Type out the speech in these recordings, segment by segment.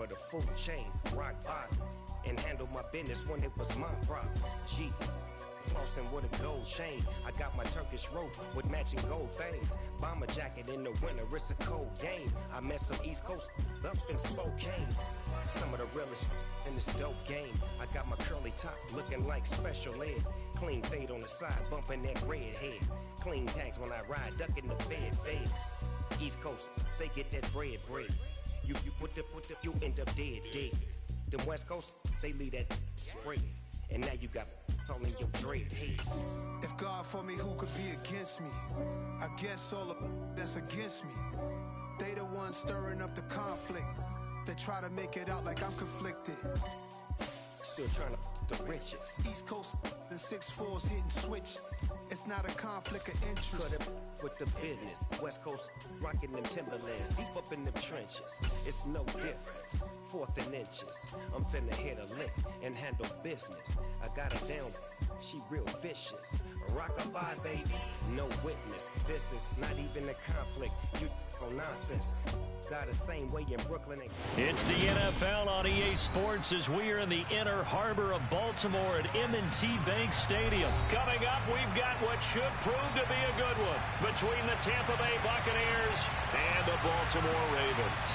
of the food chain, rock bottom, and handle my business when it was my problem. G. Flossing with a gold chain. I got my Turkish rope with matching gold things. Bomber jacket in the winter, it's a cold game. I met some East Coast up in Spokane. Some of the realest in this dope game. I got my curly top looking like special ed. Clean fade on the side, bumping that red head. Clean tags when I ride, ducking the feds. East Coast, they get that bread. You you end up dead. The West Coast, they leave that spray. And now you got on your dread head. If God for me, who could be against me? I guess all the that's against me. They the ones stirring up the conflict. They try to make it out like I'm conflicted. Still trying to the riches. East Coast and 6'4's hitting switch. It's not a conflict of interest. Cut it with the business. West Coast rocking them Timberlands, deep up in them trenches. It's no difference. 4th and inches. I'm finna hit a lick and handle business. I got her down, she real vicious. Rock-a-bye, baby, no witness. This is not even a conflict. You on nonsense. Got the same way in Brooklyn. It's the NFL on EA Sports as we are in the inner harbor of Baltimore at M&T Bank Stadium. Coming up, we've got what should prove to be a good one between the Tampa Bay Buccaneers and the Baltimore Ravens.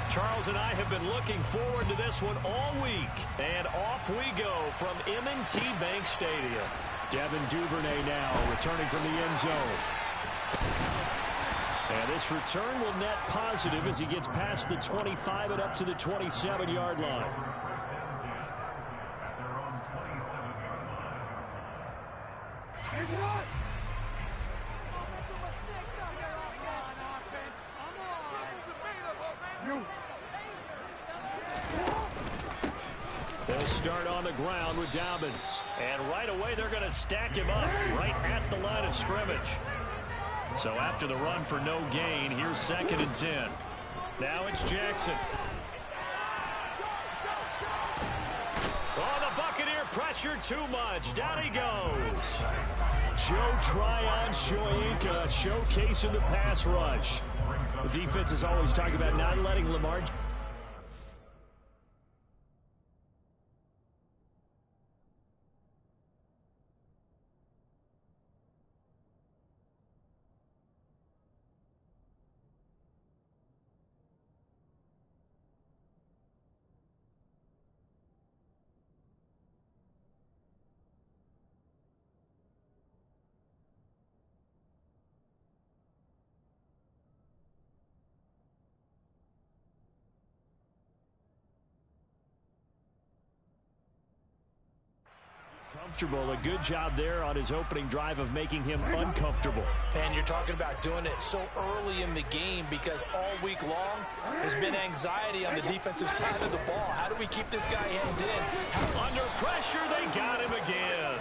Charles and I have been looking forward to this one all week. And off we go from M&T Bank Stadium. Devin Duvernay now returning from the end zone. And this return will net positive as he gets past the 25 and up to the 27-yard line. Here's what? They'll start on the ground with Dobbins. And right away, they're going to stack him up right at the line of scrimmage. So after the run for no gain, here's 2nd and 10. Now it's Jackson. Oh, the Buccaneer pressure too much. Down he goes. Joe Tryon-Shoyinka showcasing the pass rush. The defense is always talking about not letting Lamar. Comfortable. A good job there on his opening drive of making him uncomfortable. And you're talking about doing it so early in the game because all week long there's been anxiety on the defensive side of the ball. How do we keep this guy hemmed in? Under pressure, they got him again.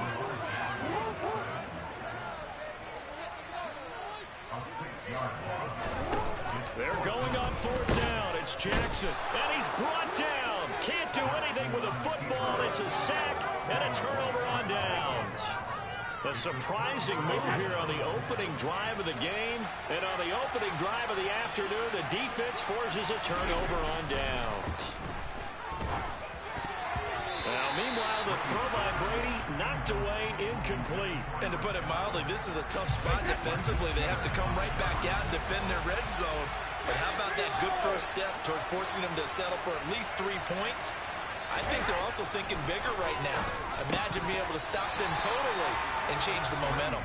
They're going on 4th down. It's Jackson, and he's brought down. Can't do anything with a football. It's a sack and a turnover on downs. A surprising move here on the opening drive of the game. And on the opening drive of the afternoon, the defense forces a turnover on downs. Now, meanwhile, the throw by Brady knocked away, incomplete. And to put it mildly, this is a tough spot defensively. They have to come right back out and defend their red zone. But how about that good first step towards forcing them to settle for at least 3 points? I think they're also thinking bigger right now. Imagine being able to stop them totally and change the momentum.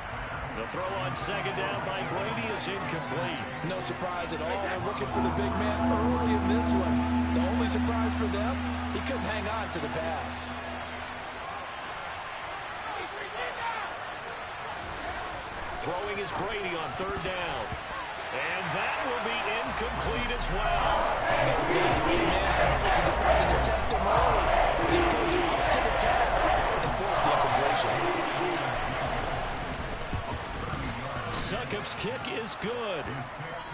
The throw on 2nd down by Brady is incomplete. No surprise at all. They're looking for the big man early in this one. The only surprise for them, he couldn't hang on to the pass. Throwing is Brady on 3rd down. And that will be incomplete as well. Big man coverage decided to test him early. He put him up to the task and forced the incompletion. Succop's kick is good.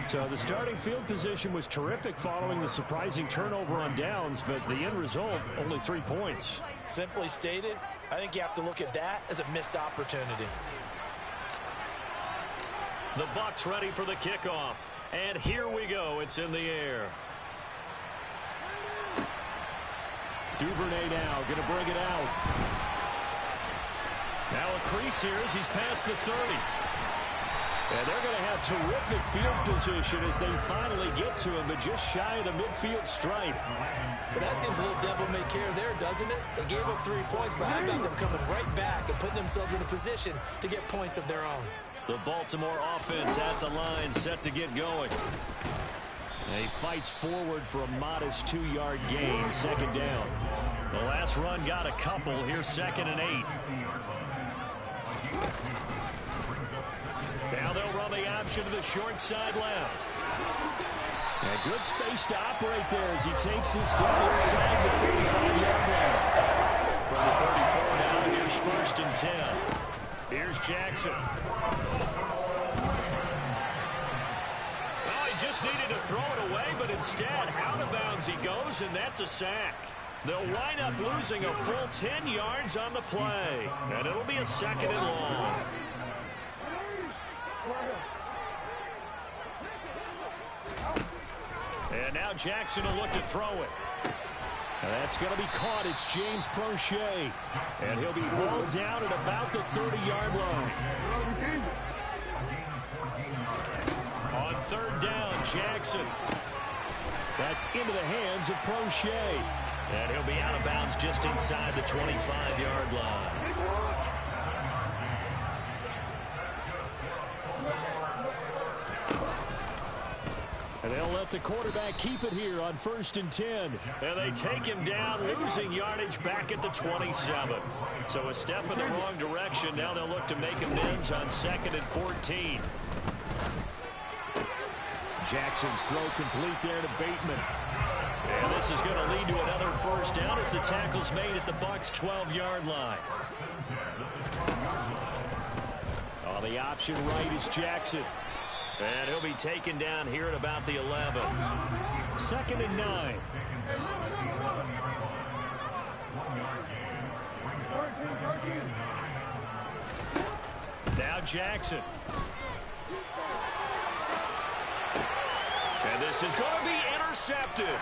So the starting field position was terrific following the surprising turnover on downs, but the end result, only 3 points. Simply stated, I think you have to look at that as a missed opportunity. The Bucs ready for the kickoff. And here we go. It's in the air. Duvernay now going to bring it out. Now a crease here as he's past the 30. And they're going to have terrific field position as they finally get to him, but just shy of the midfield stripe. But that seems a little devil-may-care there, doesn't it? They gave up 3 points, but how about them coming right back and putting themselves in a position to get points of their own? The Baltimore offense at the line, set to get going. And he fights forward for a modest 2-yard gain, second down. The last run got a couple. Here's 2nd and 8. Now they'll run the option to the short side left. And good space to operate there as he takes his down inside the 45-yard line. From the 34 now, here's 1st and 10. Here's Jackson. Well, he just needed to throw it away, but instead, out of bounds he goes, and that's a sack. They'll wind up losing a full 10 yards on the play, and it'll be a 2nd and long. And now Jackson will look to throw it. And that's going to be caught. It's James Prochet. And he'll be hauled down at about the 30-yard line. On 3rd down, Jackson. That's into the hands of Prochet. And he'll be out of bounds just inside the 25-yard line. And they'll let the quarterback keep it here on 1st and 10. And they take him down, losing yardage back at the 27. So a step in the wrong direction. Now they'll look to make amends on 2nd and 14. Jackson's throw complete there to Bateman. And this is going to lead to another 1st down as the tackle's made at the Bucs' 12-yard line. On the option right is Jackson. And he'll be taken down here at about the 11. 2nd and 9. Now Jackson. And this is going to be intercepted.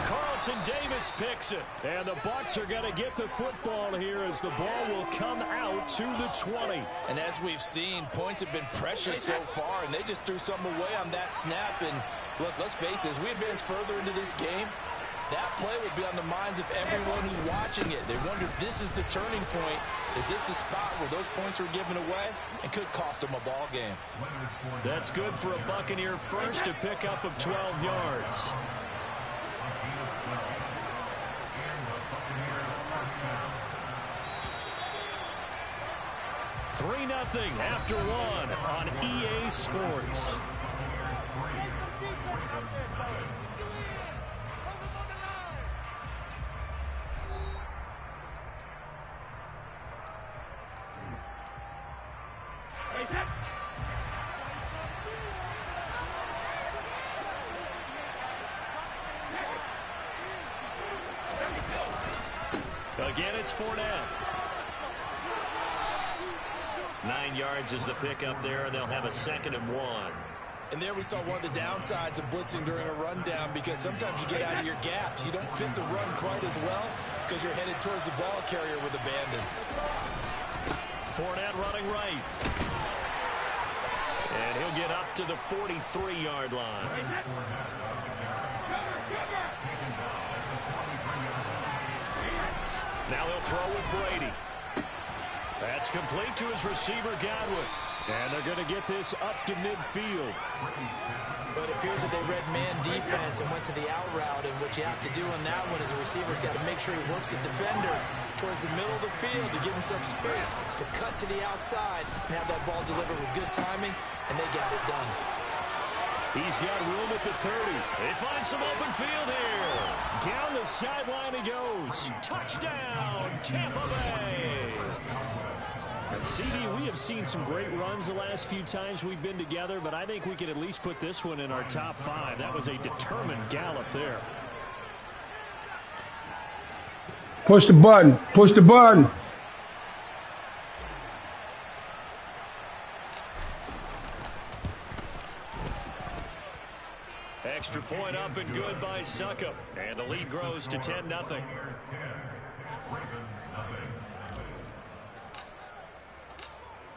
Carlton Davis picks it. And the Bucs are going to get the football here as the ball will come out to the 20. And as we've seen, points have been precious so far, and they just threw something away on that snap. And look, let's face it, as we advance further into this game, that play would be on the minds of everyone who's watching it. They wonder if this is the turning point. Is this the spot where those points were given away and could cost them a ball game? That's good for a Buccaneer first, to pick up of 12 yards. $3-0 after 1 on EA Sports. Again, it's Fournette. 9 yards is the pickup there, and they'll have a 2nd and 1. And there we saw one of the downsides of blitzing during a rundown, because sometimes you get out of your gaps. You don't fit the run quite as well because you're headed towards the ball carrier with abandon. Fournette running right. And he'll get up to the 43-yard line. Now they'll throw with Brady. That's complete to his receiver, Godwin. And they're going to get this up to midfield. But it appears that they read man defense and went to the out route. And what you have to do on that one is a receiver's got to make sure he works the defender towards the middle of the field to give himself space to cut to the outside and have that ball delivered with good timing, and they got it done. He's got room at the 30. They find some open field here. Down the sideline he goes. Touchdown, Tampa Bay. And CD, we have seen some great runs the last few times we've been together, but I think we can at least put this one in our top 5. That was a determined gallop there. Push the button. Push the button. Extra point up and good by Succop. And the lead grows to 10-0.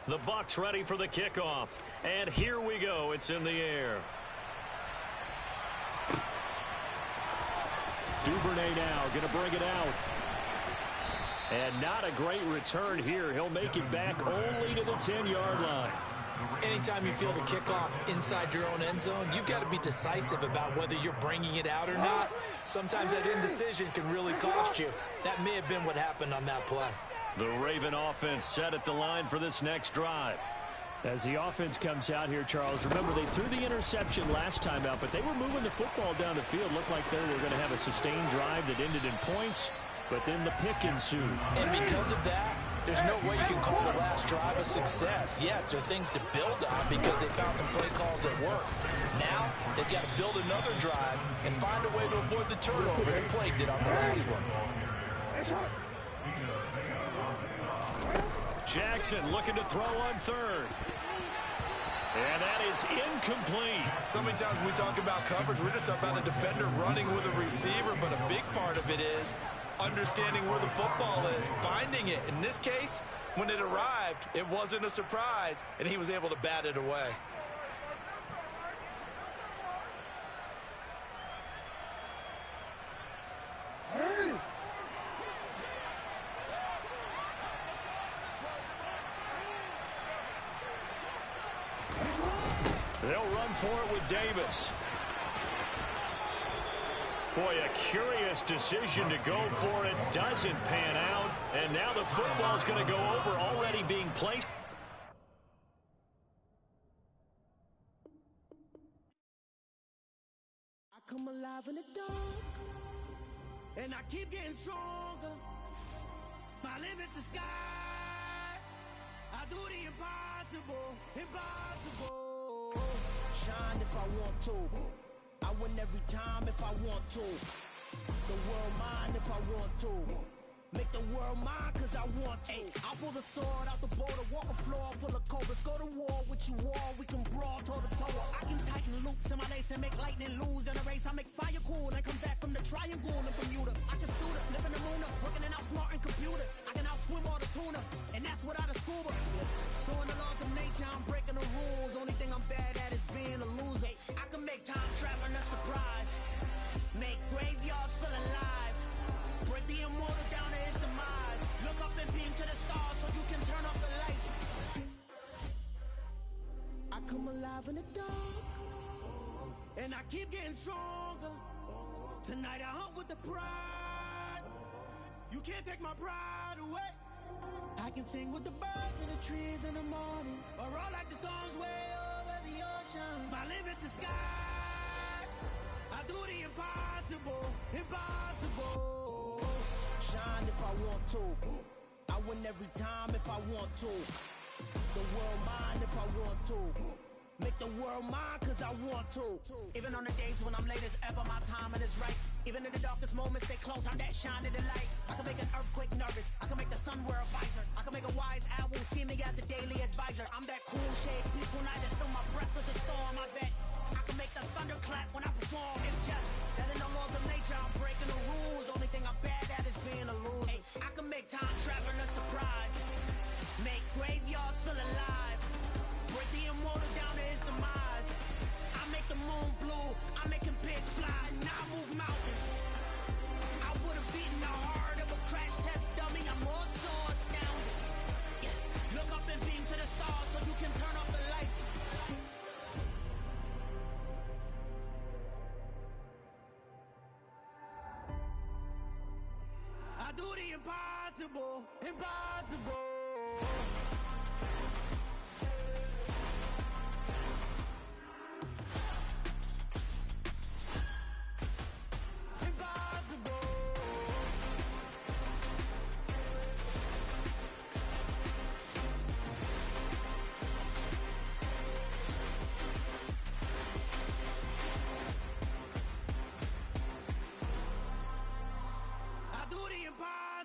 The Bucs ready for the kickoff. And here we go. It's in the air. Duvernay now going to bring it out. And not a great return here. He'll make it back only to the 10-yard line. Anytime you feel the kickoff inside your own end zone, you've got to be decisive about whether you're bringing it out or not. Sometimes that indecision can really cost you. That may have been what happened on that play. The Raven offense set at the line for this next drive. As the offense comes out here, Charles, remember they threw the interception last time out, but they were moving the football down the field. Looked like they were going to have a sustained drive that ended in points, but then the pick ensued. And because of that, there's no way you can call the last drive a success. Yes, there are things to build on because they found some play calls that work. Now, they've got to build another drive and find a way to avoid the turnover that plagued it on the last one. Jackson looking to throw on third. And that is incomplete. So many times when we talk about coverage, we're just about a defender running with a receiver, but a big part of it is understanding where the football is, finding it. In this case, when it arrived, it wasn't a surprise, and he was able to bat it away. They'll run for it with Davis. Boy, a curious decision to go for it. Doesn't pan out. And now the football's going to go over, already being placed. I come alive in the dark, and I keep getting stronger. My limit's the sky. I do the impossible, impossible. Shine if I want to. I win every time if I want to. The world mine if I want to. Make the world mine cause I want to. I pull the sword out the border, walk a floor full of cobras. Go to war with you all, we can brawl toe to toe. I can tighten loops in my lace and make lightning lose in a race. I make fire cool and come back from the triangle in Bermuda. I can suit up, live in the moon up, working and outsmarting computers. I can outswim all the tuna, and that's without a scuba. So in the laws of nature, I'm breaking the rules. Only thing I'm bad at is being a loser. I can make time traveling a surprise, make graveyards feel alive, break the immortal down to his demise. Look up and beam to the stars so you can turn off the lights. I come alive in the dark, and I keep getting stronger. Tonight I hunt with the pride. You can't take my pride away. I can sing with the birds and the trees in the morning, or roll like the storms way over the ocean. My limit's the sky. I do the impossible, impossible. Shine if I want to. I win every time if I want to. The world mine if I want to. Make the world mine cause I want to. Even on the days when I'm late as ever, my timing is right. Even in the darkest moments, stay close, I'm that shine of the light. I can make an earthquake nervous, I can make the sun wear a visor. I can make a wise owl see me as a daily advisor. I'm that cool shade, peaceful night, and still my breath is a storm, I bet. I can make the thunder clap when I perform. It's just that in the laws of nature, I'm breaking the rules. Only thing I'm bad at is being a loser. Hey, I can make time traveling a surprise, make graveyards feel alive, break the immortal down to his demise. I make the moon blue, I make him pigs fly, now I move mountains. I would've beaten the heart of a crash test dummy. I'm more so astounded. Yeah. Look up and beam to the stars so you can turn off the lights. I do the impossible, impossible.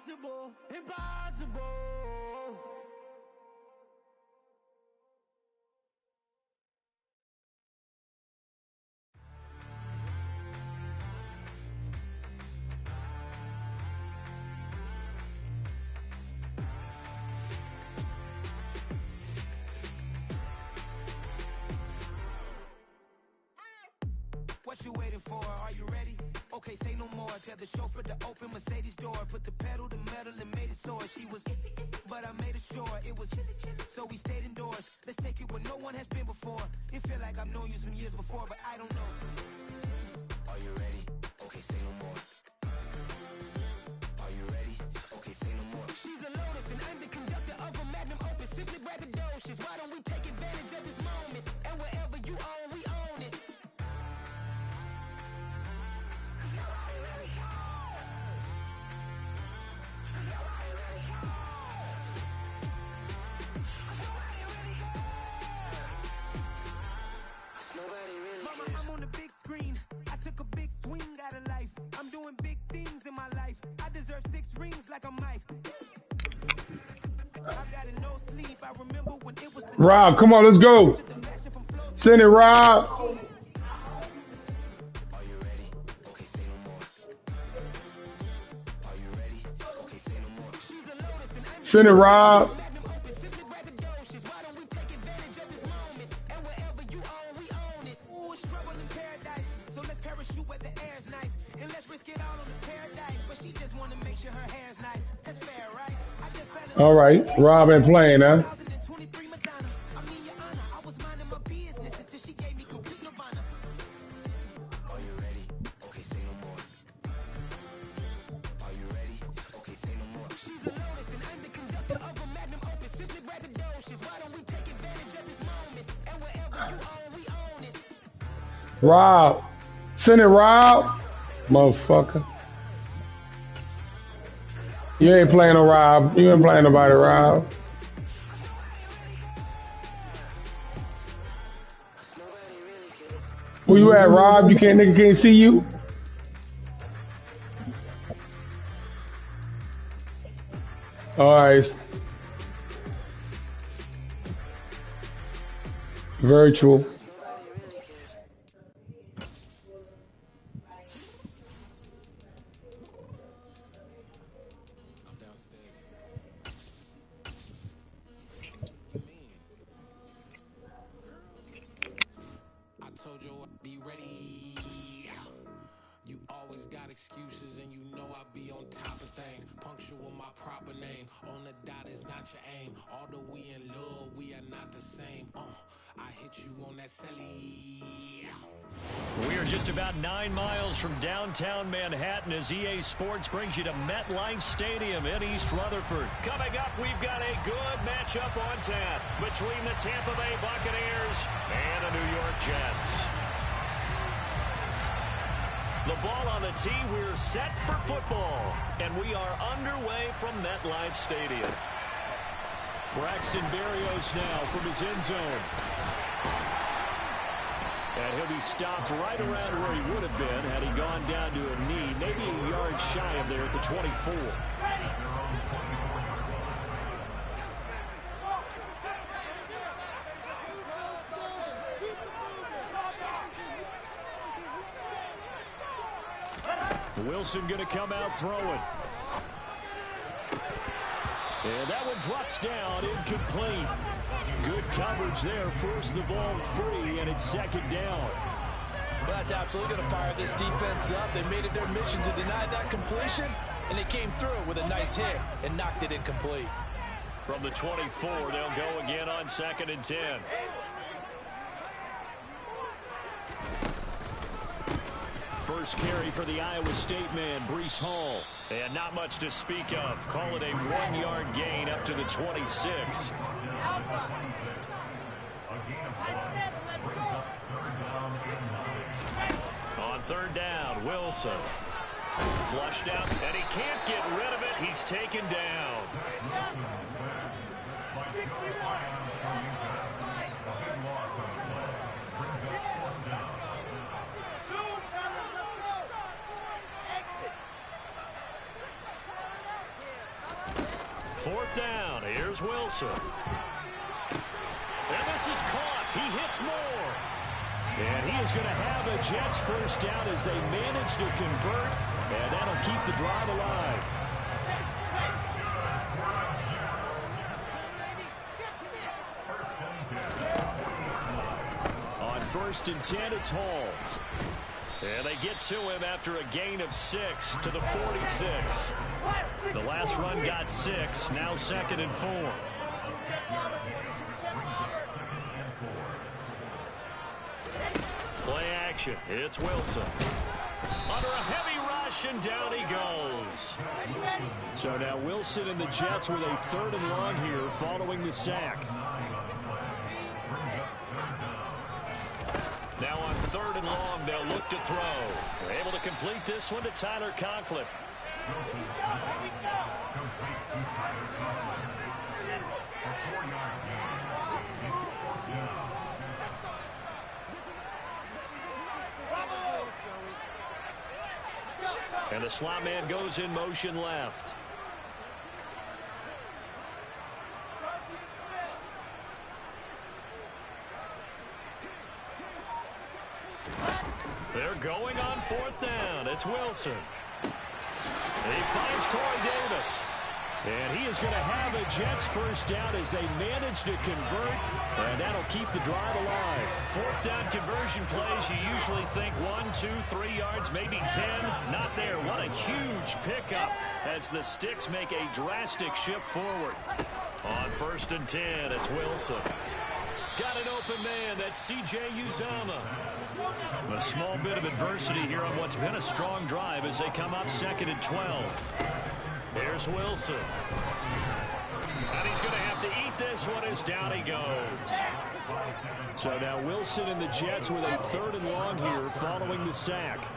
Impossible, impossible. What you waiting for? Are you ready? Okay, say no more. Tell the chauffeur to open Mercedes door. Put the pedal to metal and made it soar. She was, but I made it sure it was. So we stayed indoors. Let's take it where no one has been before. It feel like I've known you some years before, but I don't know. Are you ready? Okay, say no more. Are you ready? Okay, say no more. She's a Lotus and I'm the conductor of a magnum opus. Simply braggadocious. Why don't we take advantage of this moment? And wherever you own, we own it. Mama, I'm on the big screen. I took a big swing out of life. I'm doing big things in my life. I deserve 6 rings like a Mike. I've got no sleep. I remember when it was the Rob, come on, let's go. Send it, Rob. Are you ready? Okay, say no more. Are you ready? Okay, say no more. She's a Lotus and I'm Send it, Rob. magnum opus. Simply braggadocious. Why don't we take advantage of this moment? And wherever you own, we own it. Ooh, it's trouble in paradise. So let's parachute where the air's nice. And let's risk it all on the paradise. But she just wanna make sure her hair's nice. That's fair, right? I just fell in All right, Rob ain't playing, huh? 2023 Madonna. I mean, your honor, I was minding my business until she gave me complete nirvana. Are you ready? Okay, say no more. Are you ready? Okay, say no more. She's a Lotus and I'm the conductor of a magnum opus. Simply braggadocious. Why don't we take advantage of this moment? And wherever you own, we own it. Rob. Send it, Rob. Motherfucker. You ain't playing no Rob. You ain't playing nobody, Rob. Where you at, Rob? You can't, nigga can't see you? All right. Virtual. I told you I'd be ready. You always got excuses and you know I be on top of things. Punctual my proper name. On the dot is not your aim. Although we in love, we are not the same. I hit you on that celly. We are just about 9 miles from downtown Manhattan as EA Sports brings you to MetLife Stadium in East Rutherford. Coming up, we've got a good matchup on tap between the Tampa Bay Buccaneers and the New York Jets. The ball on the tee, we're set for football, and we are underway from MetLife Stadium. Braxton Berrios now from his end zone. And he'll be stopped right around where he would have been had he gone down to a knee, maybe a yard shy of there at the 24. Wilson going to come out throwing. And that one drops down, incomplete. Good coverage there, forced the ball free, and it's second down. Well, that's absolutely going to fire this defense up. They made it their mission to deny that completion, and they came through with a nice hit and knocked it incomplete. From the 24, they'll go again on 2nd and 10. First carry for the Iowa State man, Breece Hall. And not much to speak of. Call it a 1-yard gain up to the 26. On 3rd down, Wilson. Flushed out, and he can't get rid of it. He's taken down. 61. Fourth down, here's Wilson. And this is caught. He hits more. And he is going to have a Jets first down as they manage to convert. And that'll keep the drive alive. On 1st and 10, it's Hall. And they get to him after a gain of 6 to the 46. The last run got 6. Now 2nd and 4. Play action. It's Wilson. Under a heavy rush, and down he goes. So now Wilson and the Jets with a 3rd and long here following the sack. Now on 3rd and long, they'll look to throw. They're able to complete this one to Tyler Conklin. And the slot man goes in motion left. They're going on 4th down. It's Wilson. He finds Corey Davis. And he is going to have a Jets 1st down as they manage to convert. And that'll keep the drive alive. 4th down conversion plays, you usually think 1, 2, 3 yards, maybe 10. Not there. What a huge pickup as the Sticks make a drastic shift forward. On 1st and 10, it's Wilson. Got an open man. That's C.J. Uzomah. A small bit of adversity here on what's been a strong drive as they come up 2nd and 12. Here's Wilson. And he's going to have to eat this one as down he goes. So now Wilson and the Jets with a 3rd and long here following the sack.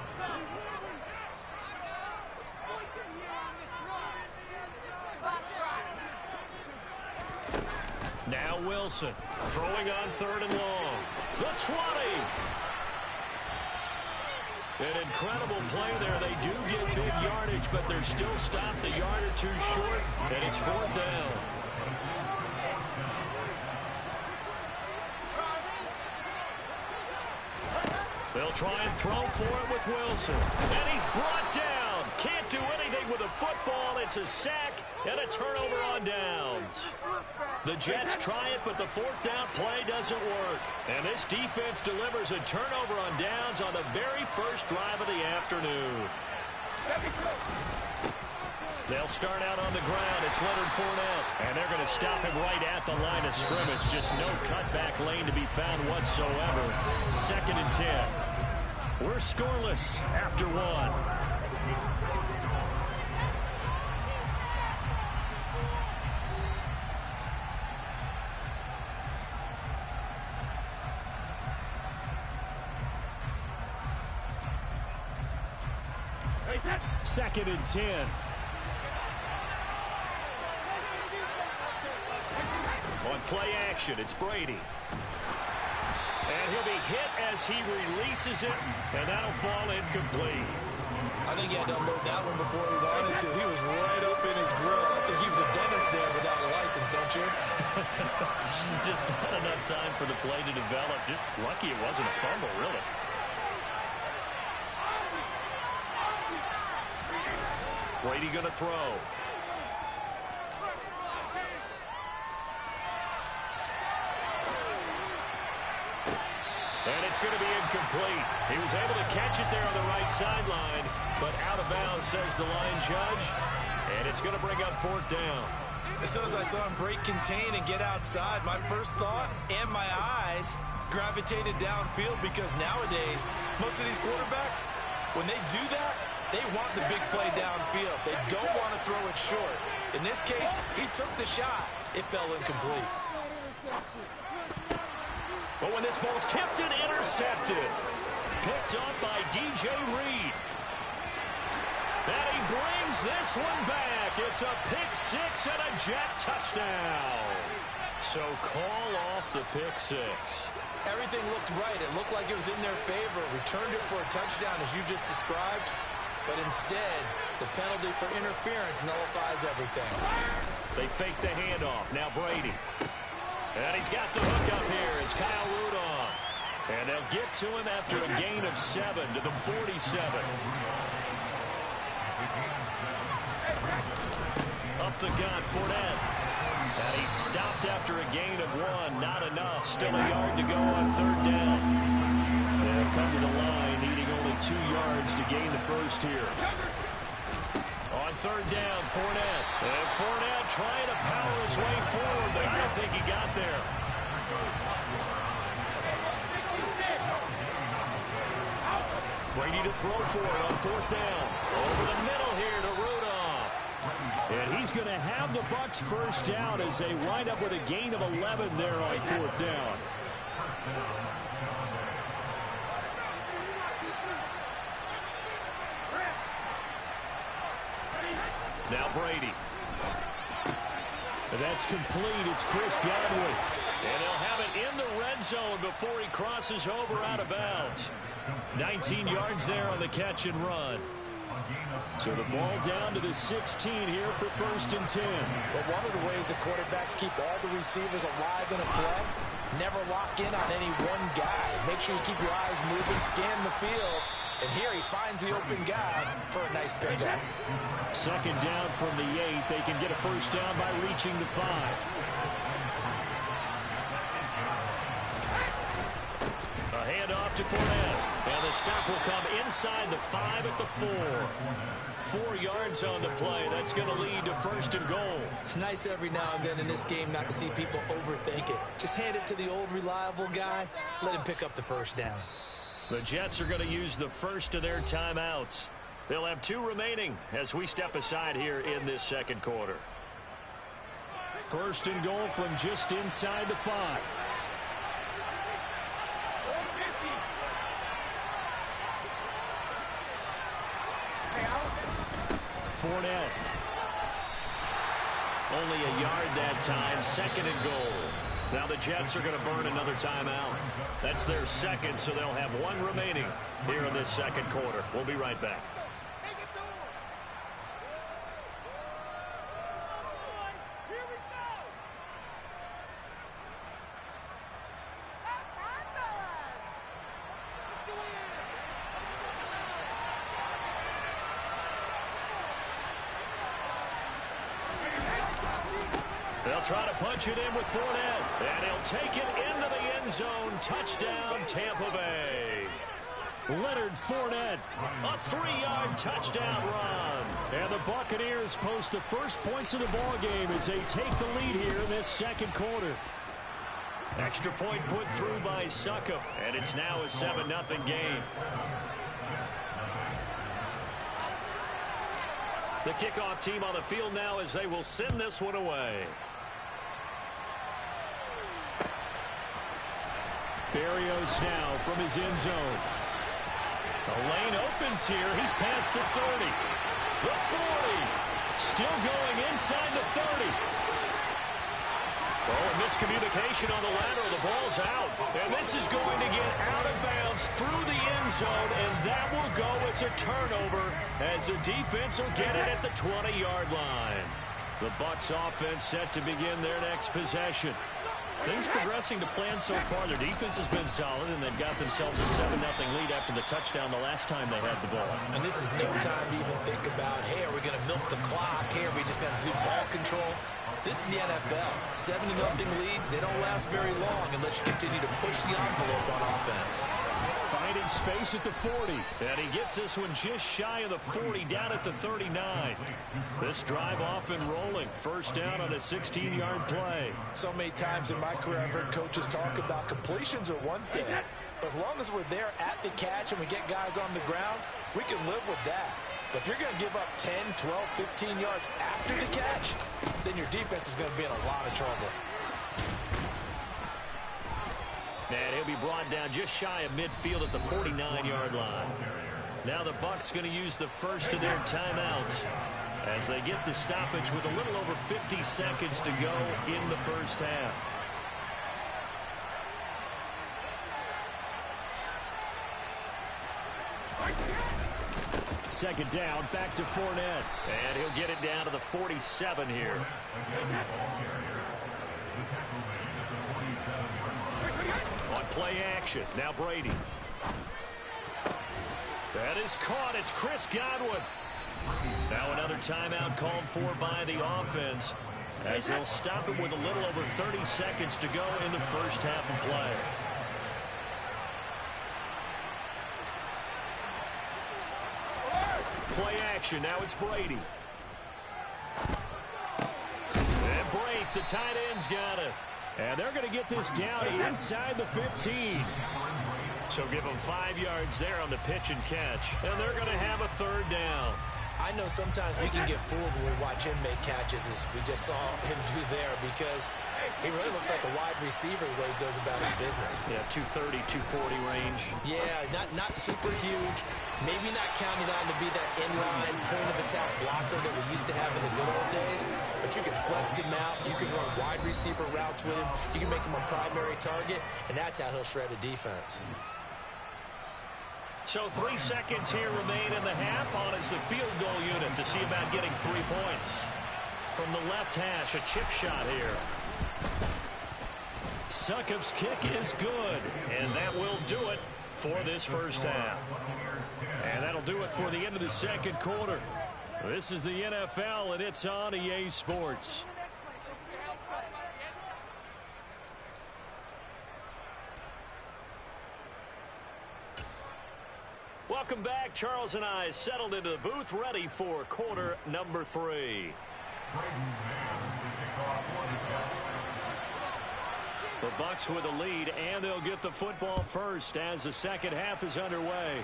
Now Wilson throwing on 3rd and long. The 20. An incredible play there. They do get big yardage, but they're still stopped a yard or 2 short, and it's 4th down. They'll try and throw for it with Wilson. And he's brought down. Can't do anything with a football. It's a sack and a turnover on downs. The Jets try it, but the 4th down play doesn't work. And this defense delivers a turnover on downs on the very first drive of the afternoon. They'll start out on the ground. It's Leonard Fournette. And they're going to stop him right at the line of scrimmage. Just no cutback lane to be found whatsoever. 2nd and 10. We're scoreless after 1. Second and 10. On play action, it's Brady. And he'll be hit as he releases it, and that'll fall incomplete. I think he had to unload that one before he wanted to. He was right up in his grill. I think he was a dentist there without a license, don't you? Just not enough time for the play to develop. Just lucky it wasn't a fumble, really. Brady going to throw. And it's going to be incomplete. He was able to catch it there on the right sideline, but out of bounds, says the line judge. And it's going to bring up 4th down. As soon as I saw him break contain and get outside, my first thought and my eyes gravitated downfield, because nowadays, most of these quarterbacks, when they do that, they want the big play downfield. They don't want to throw it short. In this case, he took the shot. It fell incomplete. But when this ball's tipped and intercepted, picked up by DJ Reed. And he brings this one back. It's a pick 6 and a Jet touchdown. So call off the pick 6. Everything looked right. It looked like it was in their favor. Returned it for a touchdown, as you just described. But instead, the penalty for interference nullifies everything. They fake the handoff. Now Brady. And he's got the hook up here. It's Kyle Rudolph. And they'll get to him after a gain of 7 to the 47. Up the gun, Fournette. And he's stopped after a gain of 1. Not enough. Still a yard to go on 3rd down. They'll come to the line, needing only 2 yards to gain the first here. On third down, Fournette. And Fournette trying to power his way forward, but I don't think he got there. Brady to throw for it on fourth down. Over the middle here to Rudolph. And he's going to have the Bucs first down as they wind up with a gain of 11 there on fourth down. Now Brady. That's complete. It's Chris Godwin. And he'll have it in the red zone before he crosses over out of bounds. 19 yards there on the catch and run. So the ball down to the 16 here for 1st and 10. But one of the ways the quarterbacks keep all the receivers alive in a play, never lock in on any one guy. Make sure you keep your eyes moving, scan the field. And here he finds the open guy for a nice pickup. Second down from the 8. They can get a first down by reaching the 5. A handoff to Fournette. And the stop will come inside the 5 at the 4. 4 yards on the play. That's going to lead to 1st and goal. It's nice every now and then in this game not to see people overthink it. Just hand it to the old reliable guy. Let him pick up the first down. The Jets are going to use the first of their timeouts. They'll have 2 remaining as we step aside here in this second quarter. 1st and goal from just inside the 5. Fournette. Only a yard that time. 2nd and goal. Now the Jets are going to burn another timeout. That's their second, so they'll have 1 remaining here in this second quarter. We'll be right back. They'll try to punch it in with Fournette, and he'll take it into the end zone. Touchdown, Tampa Bay. Leonard Fournette, a 3-yard touchdown run. And the Buccaneers post the first points of the ball game as they take the lead here in this second quarter. Extra point put through by Succop, and it's now a 7-0 game. The kickoff team on the field now as they will send this one away. Berrios now from his end zone. The lane opens here. He's past the 30. The 40. Still going inside the 30. Oh, miscommunication on the lateral. The ball's out. And this is going to get out of bounds through the end zone, and that will go as a turnover as the defense will get it at the 20-yard line. The Bucs offense set to begin their next possession. Things progressing to plan so far. Their defense has been solid, and they've got themselves a 7-0 lead after the touchdown the last time they had the ball. And this is no time to even think about, hey, are we going to milk the clock? Hey, are we just going to do ball control? This is the NFL. 7-0 leads, they don't last very long unless you continue to push the envelope on offense. Finding space at the 40. And he gets this one just shy of the 40, down at the 39. This drive off and rolling. First down on a 16-yard play. So many times in my career I've heard coaches talk about completions are one thing. But as long as we're there at the catch and we get guys on the ground, we can live with that. But if you're going to give up 10, 12, 15 yards after the catch, then your defense is going to be in a lot of trouble. And he'll be brought down just shy of midfield at the 49-yard line. Now the Bucs going to use the first of their timeouts as they get the stoppage with a little over 50 seconds to go in the first half. Second down, back to Fournette. And he'll get it down to the 47 here. On play action, now Brady. That is caught. It's Chris Godwin. Now another timeout called for by the offense as they'll stop him with a little over 30 seconds to go in the first half of play. play action. Now it's Brady. And Brate, the tight end's got it. And they're going to get this down inside the 15. So give them 5 yards there on the pitch and catch. And they're going to have a third down. I know sometimes we can get fooled when we watch him make catches, as we just saw him do there, because he really looks like a wide receiver the way he goes about his business. Yeah, 230, 240 range. Yeah, not super huge. Maybe not counted on to be that inline point-of-attack blocker that we used to have in the good old days, but you can flex him out. You can run wide receiver routes with him. You can make him a primary target, and that's how he'll shred a defense. So 3 seconds here remain in the half. On is the field goal unit to see about getting 3 points. From the left hash, a chip shot here. Succop's kick is good, and that will do it for this first half. And that'll do it for the end of the second quarter. This is the NFL, and it's on EA Sports. Welcome back. Charles and I settled into the booth, ready for quarter number 3. The Bucs with a lead, and they'll get the football first as the second half is underway.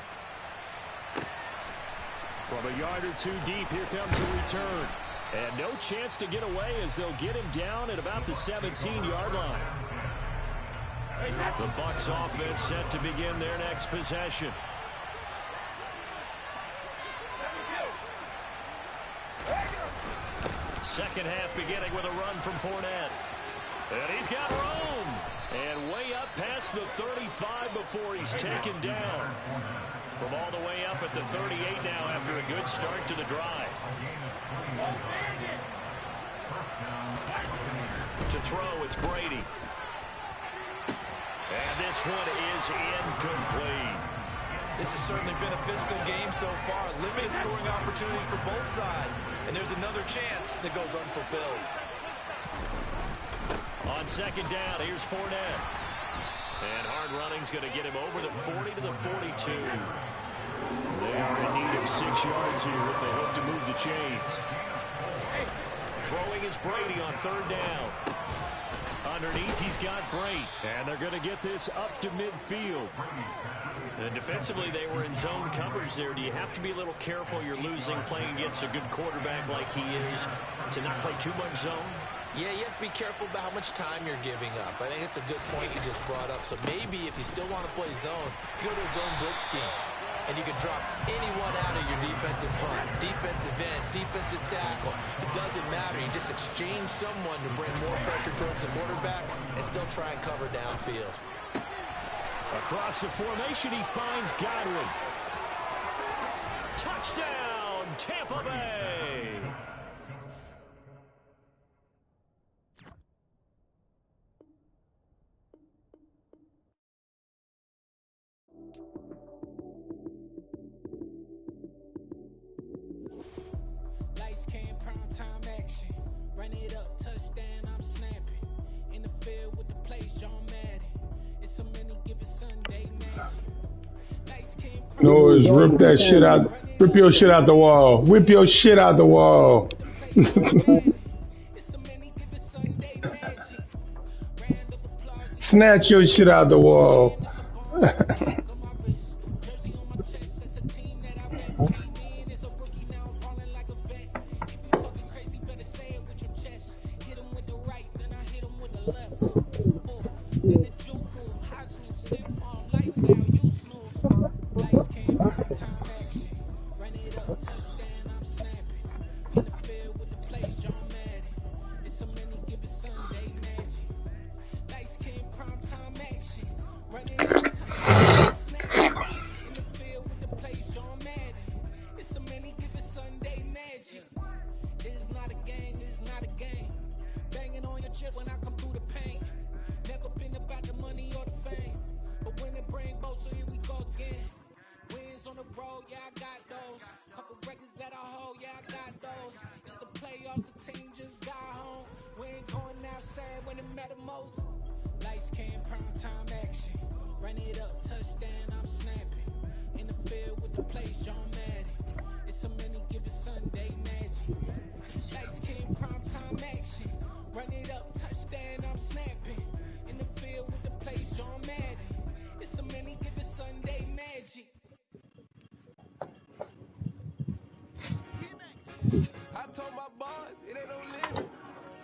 From a yard or 2 deep, here comes the return. And no chance to get away as they'll get him down at about the 17-yard line. The Bucs offense set to begin their next possession. Second half beginning with a run from Fournette. And he's got room. And way up past the 35 before he's taken down. From all the way up at the 38 now after a good start to the drive. To throw, it's Brady. And this one is incomplete. This has certainly been a physical game so far. Limited scoring opportunities for both sides. And there's another chance that goes unfulfilled. On second down, here's Fournette. And hard running's going to get him over the 40 to the 42. They are in need of 6 yards here if they hope to move the chains. Throwing is Brady on third down. Underneath, he's got Brate. And they're going to get this up to midfield. And defensively, they were in zone coverage there. Do you have to be a little careful? You're losing playing against a good quarterback like he is to not play too much zone? Yeah, you have to be careful about how much time you're giving up. I think it's a good point you just brought up. So maybe if you still want to play zone, you go to a zone blitz scheme. And you can drop anyone out of your defensive front, defensive end, defensive tackle. It doesn't matter. You just exchange someone to bring more pressure towards the quarterback and still try and cover downfield. Across the formation, he finds Godwin. Touchdown, Tampa Bay. Lights came, prime time action. Run it up, touchdown, I'm snapping. In the field with the play, John Madden. It's a many given Sunday magic. Lights came, No, is rip that shit out. Rip your shit out the wall. Whip your shit out the wall. it's a many given Sunday magic. Round of applause. Snatch your shit out the wall. Run it up, touchdown, I'm snapping. In the field with the plays, John Madden. It's a many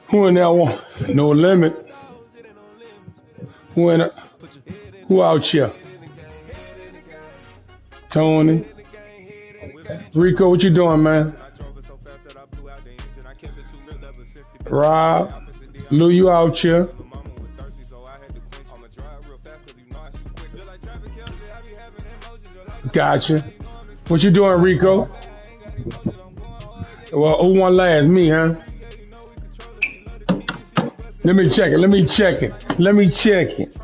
Who in that one? No limit. Who out here? Tony. Rico, what you doing, man? Rob. Lou, you out here? Gotcha. What you doing, Rico? Well, who won last? Me, huh? Let me check it. Let me check it. Let me check it.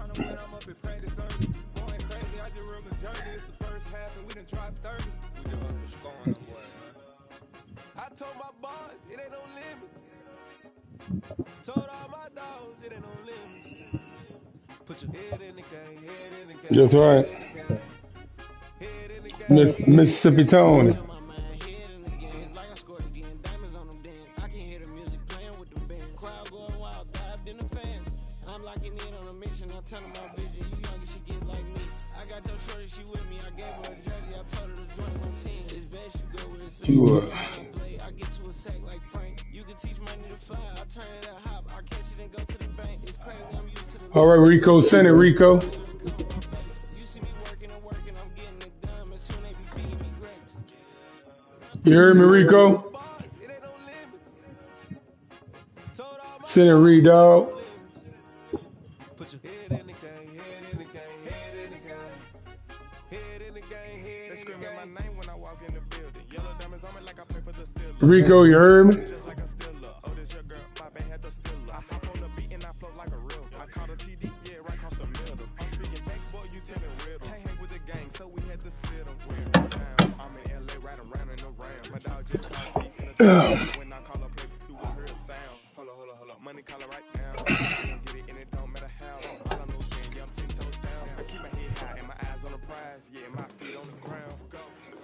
That's right. Mississippi Tony. All right, Rico, send it, Rico. You heard me, Rico? Send it, Reed, dog. Rico, you heard me?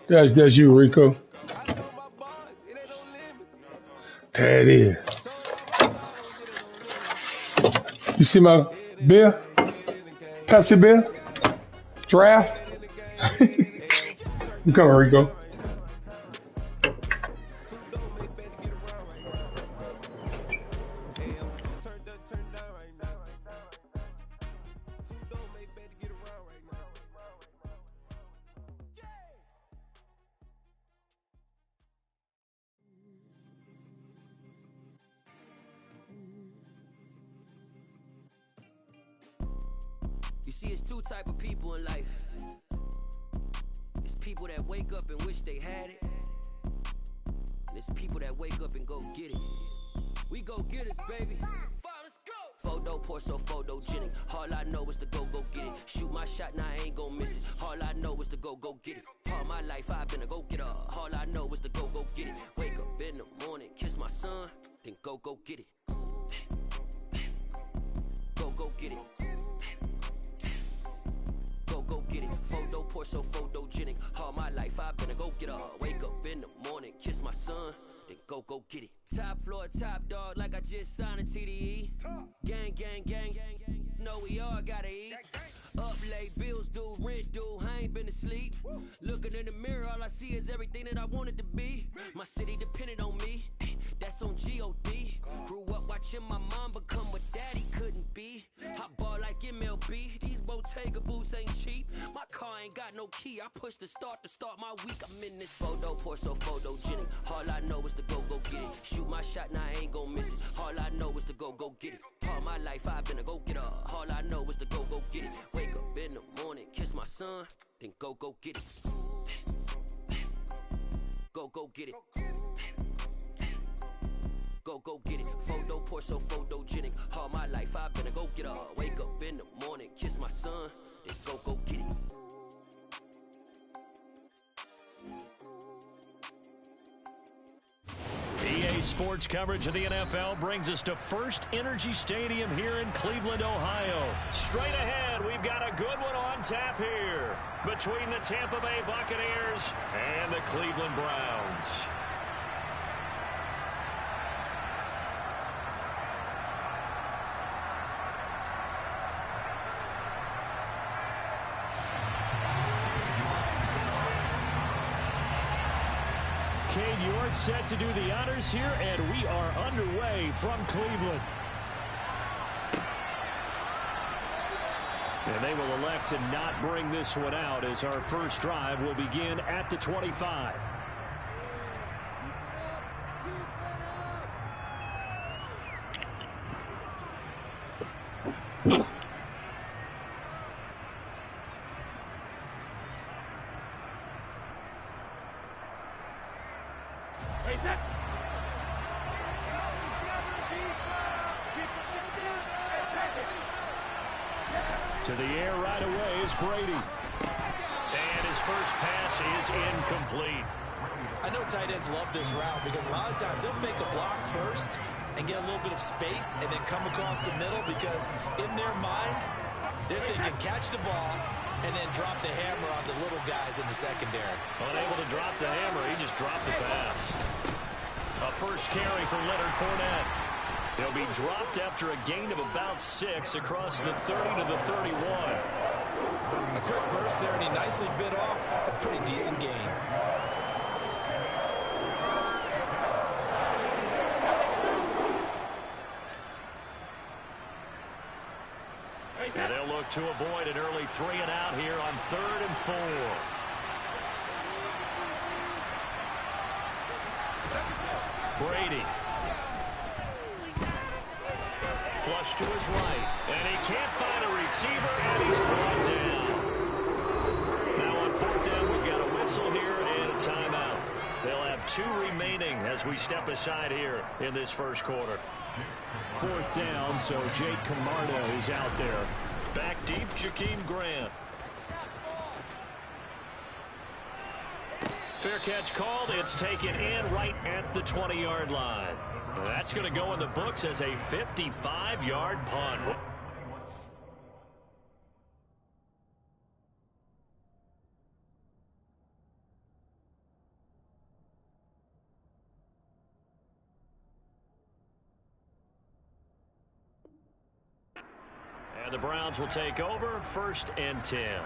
That's you, Rico. That is. You see my beer? Pepsi beer? Draft? You coming, Rico? You see, it's two type of people in life. It's people that wake up and wish they had it. And it's people that wake up and go get it. We go get it, baby. Photo pour so photogenic. All I know is to go get it. Shoot my shot, now I ain't gon' miss it. All I know is to go get it. All my life I've been a go getter. All I know is to go get it. Wake up in the morning, kiss my son, then go get it. Go get it. Go get it. Photo pour so photogenic. All my life I've been a go getter. Wake up in the morning, kiss my son, then go get it. Top floor, top dog, like I just signed a TDE. Gang, gang, gang, gang. No, we all gotta eat. Up late, bills due, rent due, I ain't been asleep. Looking in the mirror, all I see is everything that I wanted to be. My city depended on me, that's on G.O.D. Grew up watching my mom become what daddy couldn't be. I ball like MLB, these Bottega boots ain't cheap. My car ain't got no key, I push the start to start my week. I'm in this photo pour so photogenic. All I know is to go get it. Shoot my shot, now I ain't gon' miss it. All I know is to go get it. All my life I've been a go getter. All I know is to go get it. Wake up in the morning, kiss my son, then go get it. Go get it. Go get it. Photo pour so photogenic. All my life I've been a go getter. Wake up in the morning, kiss my son, then go get it. EA Sports coverage of the NFL brings us to First Energy Stadium here in Cleveland, Ohio. Straight ahead, we've got a good one on tap here between the Tampa Bay Buccaneers and the Cleveland Browns. Cade York set to do the honors here, and we are underway from Cleveland. And they will elect to not bring this one out as our first drive will begin at the 25. To the air right away is Brady. And his first pass is incomplete. I know tight ends love this route because a lot of times they'll fake a block first and get a little bit of space and then come across the middle because in their mind, they're thinking catch the ball and then drop the hammer on the little guys in the secondary. Unable to drop the hammer, he just dropped the pass. A first carry for Leonard Fournette. He'll be dropped after a gain of about 6 across the 30 to the 31. A quick burst there, and he nicely bit off a pretty decent gain. And they'll look to avoid an early 3 and out here on 3rd and 4. Brady. Flush to his right, and he can't find a receiver, and he's brought down. Now on 4th down, we've got a whistle here and a timeout. They'll have 2 remaining as we step aside here in this first quarter. 4th down, so Jake Camarda is out there. Back deep, Jakeem Grant. Fair catch called. It's taken in right at the 20-yard line. That's going to go in the books as a 55-yard punt. And the Browns will take over 1st and 10.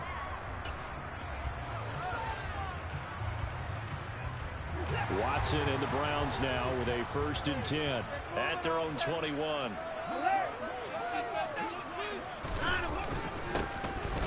Watson and the Browns now with a 1st and 10 at their own 21.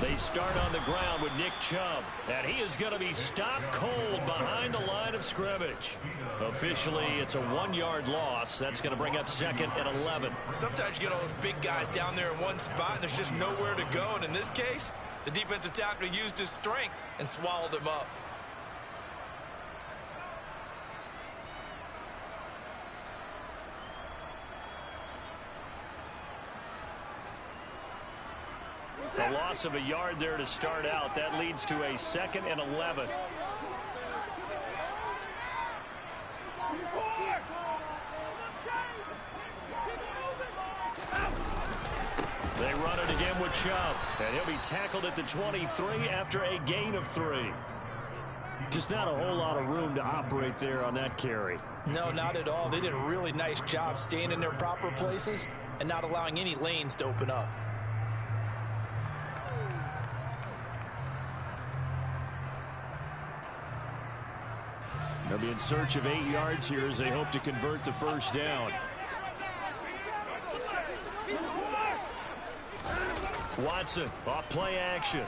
They start on the ground with Nick Chubb, and he is going to be stopped cold behind the line of scrimmage. Officially, it's a 1-yard loss. That's going to bring up 2nd and 11. Sometimes you get all those big guys down there in one spot, and there's just nowhere to go. And in this case, the defensive tackle used his strength and swallowed him up. A loss of a yard there to start out. That leads to a 2nd and 11. They run it again with Chubb, and he'll be tackled at the 23 after a gain of 3. Just not a whole lot of room to operate there on that carry. No, not at all. They did a really nice job staying in their proper places and not allowing any lanes to open up. They'll be in search of 8 yards here as they hope to convert the 1st down. Watson off play action.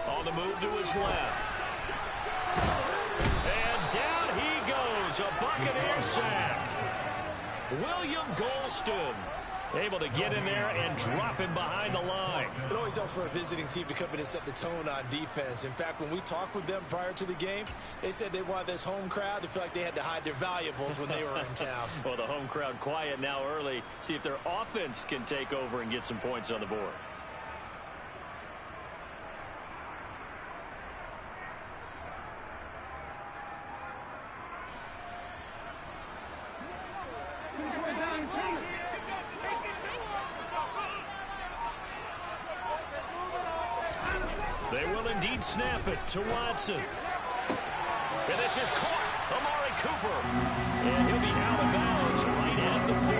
On the move to his left. And down he goes. A Buccaneer sack. William Golston able to get in there and drop him behind the line. It always helps for a visiting team to come in and set the tone on defense. In fact, when we talked with them prior to the game, they said they wanted this home crowd to feel like they had to hide their valuables when they were in town. Well, the home crowd quiet now early. See if their offense can take over and get some points on the board. They will indeed snap it to Watson. And this is caught. Amari Cooper. And he'll be out of bounds right at the 40.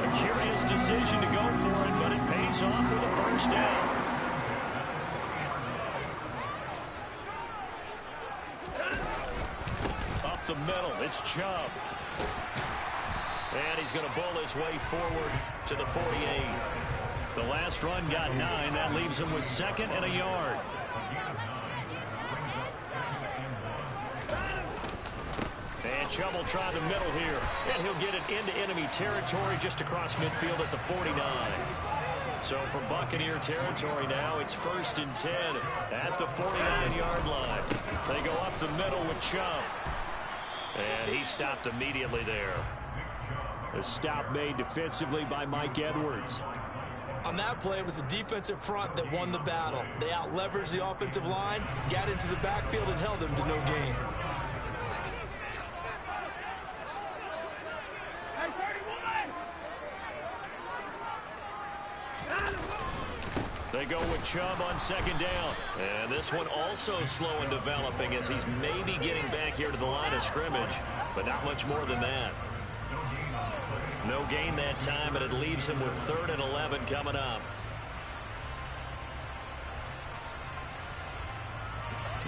A curious decision to go for it, but it pays off for the 1st down. A up the middle. It's Chubb. And he's going to bull his way forward to the 48. The last run got 9. That leaves him with 2nd and a yard. And Chubb will try the middle here. And he'll get it into enemy territory just across midfield at the 49. So from Buccaneer territory now, it's 1st and 10 at the 49-yard line. They go up the middle with Chubb. And he stopped immediately there. A stop made defensively by Mike Edwards. On that play, it was the defensive front that won the battle. They out-leveraged the offensive line, got into the backfield, and held them to no gain. They go with Chubb on 2nd down. And this one also slow in developing as he's maybe getting back here to the line of scrimmage, but not much more than that. No gain that time, and it leaves him with 3rd and 11 coming up.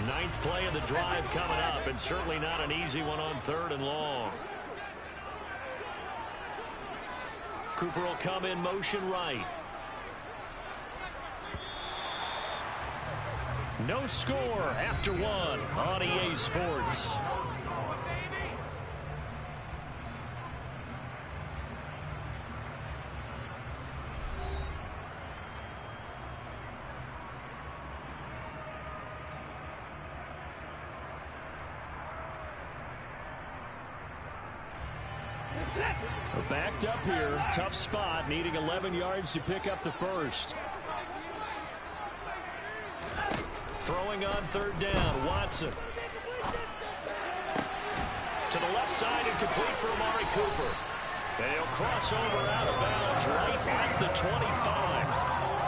9th play of the drive coming up, and certainly not an easy one on 3rd and long. Cooper will come in motion right. No score after 1 on EA Sports. Backed up here, tough spot, needing 11 yards to pick up the first. Throwing on 3rd down, Watson. To the left side and complete for Amari Cooper. And he'll cross over out of bounds right at the 25.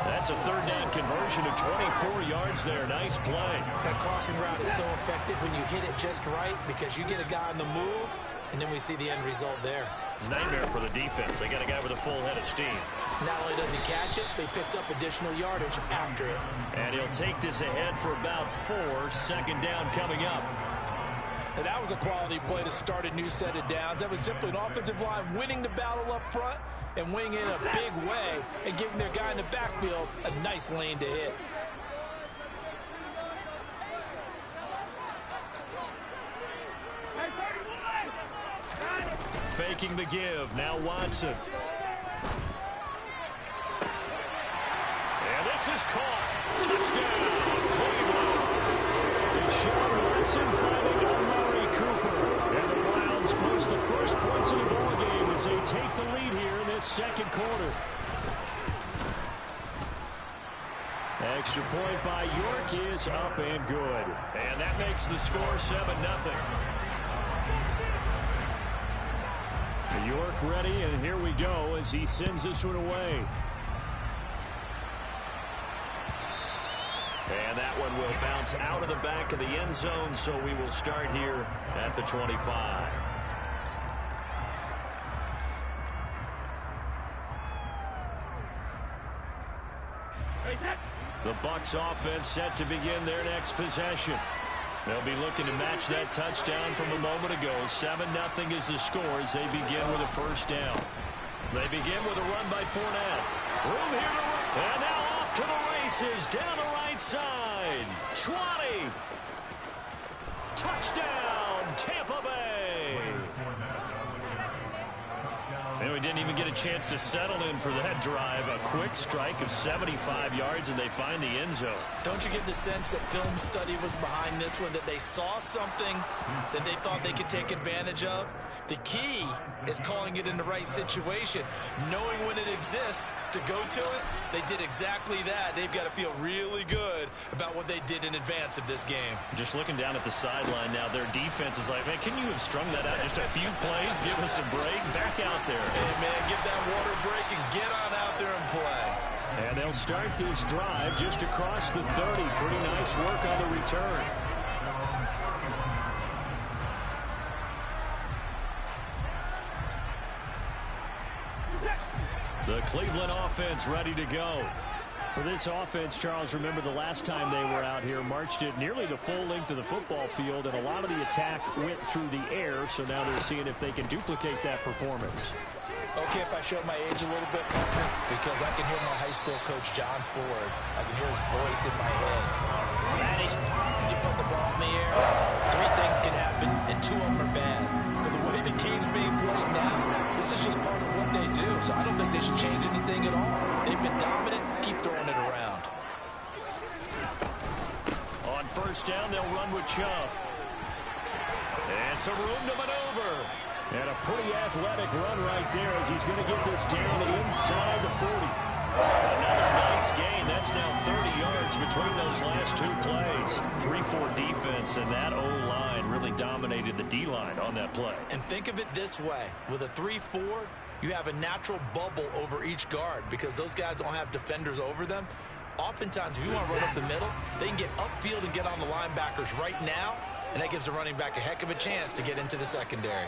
That's a 3rd down conversion to 24 yards there. Nice play. That crossing route is so effective when you hit it just right because you get a guy on the move, and then we see the end result there. Nightmare for the defense. They got a guy with a full head of steam. Not only does he catch it, but he picks up additional yardage after it. And he'll take this ahead for about 4. 2nd down coming up. And that was a quality play to start a new set of downs. That was simply an offensive line winning the battle up front and winning it in a big way and giving their guy in the backfield a nice lane to hit. Faking the give. Now Watson. And this is caught. Touchdown, Cleveland. Deshaun Watson finding Amari Cooper. And the Browns post the first points of the ball game as they take the lead here in this 2nd quarter. Extra point by York is up and good. And that makes the score 7-0. York ready, and here we go as he sends this one away. And that one will bounce out of the back of the end zone, so we will start here at the 25. The Bucs offense set to begin their next possession. They'll be looking to match that touchdown from a moment ago. 7-0 is the score as they begin with a 1st down. They begin with a run by Fournette. Room here to run. And now off to the races down the right side. 20. Touchdown, Tampa Bay. And we didn't even get a chance to settle in for that drive. A quick strike of 75 yards, and they find the end zone. Don't you get the sense that film study was behind this one, that they saw something that they thought they could take advantage of? The key is calling it in the right situation. Knowing when it exists to go to it, they did exactly that. They've got to feel really good about what they did in advance of this game. Just looking down at the sideline now, their defense is like, man, can you have strung that out just a few plays? Give us a break. Back out there. Hey, man, give that water break and get on out there and play. And they'll start this drive just across the 30. Pretty nice work on the return. The Cleveland offense ready to go. For this offense, Charles, remember the last time they were out here, marched it nearly the full length of the football field, and a lot of the attack went through the air, so now they're seeing if they can duplicate that performance. Okay, if I show my age a little bit, Parker, because I can hear my high school coach, John Ford. I can hear his voice in my head. Matty, when you put the ball in the air, 3 things can happen, and 2 of them are bad. But the way the game's being played now, this is just part of what they do, so I don't think they should change anything at all. They've been dominant. Keep throwing it around. On first down, they'll run with Chubb. And some room to maneuver. And a pretty athletic run right there as he's going to get this down inside the 40. Another nice gain. That's now 30 yards between those last 2 plays. 3-4 defense, and that O-line really dominated the D-line on that play. And think of it this way. With a 3-4, you have a natural bubble over each guard because those guys don't have defenders over them. Oftentimes, if you want to run up the middle, they can get upfield and get on the linebackers right now, and that gives the running back a heck of a chance to get into the secondary.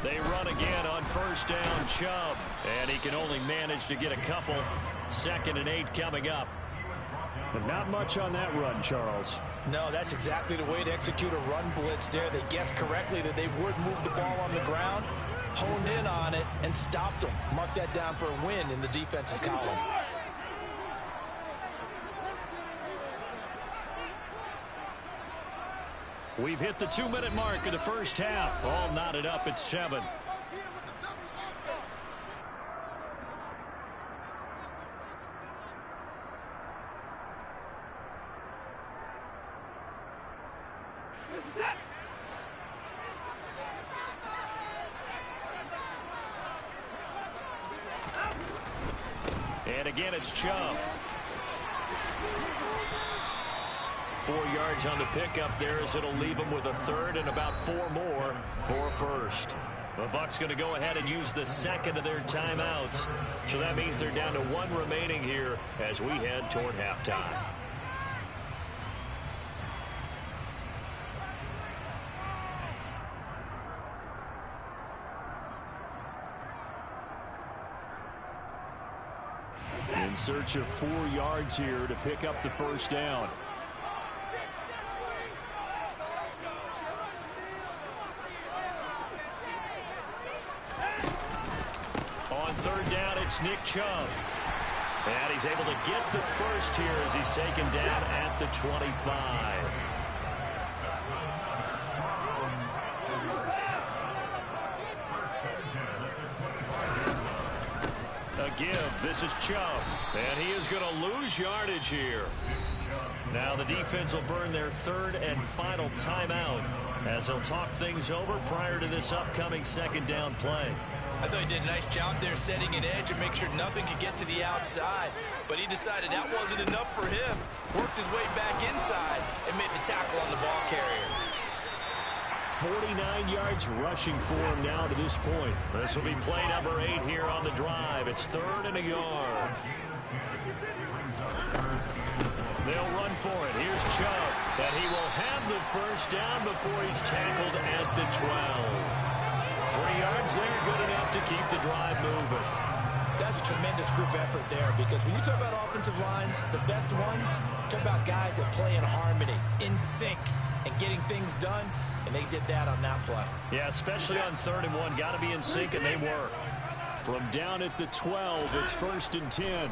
They run again on first down, Chubb, and he can only manage to get a couple. 2nd and 8 coming up. But not much on that run, Charles. No, that's exactly the way to execute a run blitz there. They guessed correctly that they would move the ball on the ground, honed in on it, and stopped them. Mark that down for a win in the defense's column. We've hit the 2-minute mark of the first half. All knotted up at 7. And again, it's Chubb. 4 yards on the pickup there as it'll leave him with a 3rd and about 4 more for first. The Bucs going to go ahead and use the 2nd of their timeouts. So that means they're down to 1 remaining here as we head toward halftime. In search of 4 yards here to pick up the first down. On 3rd down, it's Nick Chubb. And he's able to get the first here as he's taken down at the 25. A give. This is Chubb. And he is going to lose yardage here. Now the defense will burn their 3rd and final timeout as they'll talk things over prior to this upcoming 2nd down play. I thought he did a nice job there setting an edge and make sure nothing could get to the outside. But he decided that wasn't enough for him. Worked his way back inside and made the tackle on the ball carrier. 49 yards rushing for him now to this point. This will be play number 8 here on the drive. It's 3rd and a yard. They'll run for it. Here's Chubb. And he will have the first down before he's tackled at the 12. 3 yards there, good enough to keep the drive moving. That's a tremendous group effort there because when you talk about offensive lines, the best ones, talk about guys that play in harmony, in sync, and getting things done, and they did that on that play. Yeah, especially on 3rd and 1. Got to be in sync, and they were. From down at the 12, it's 1st and 10.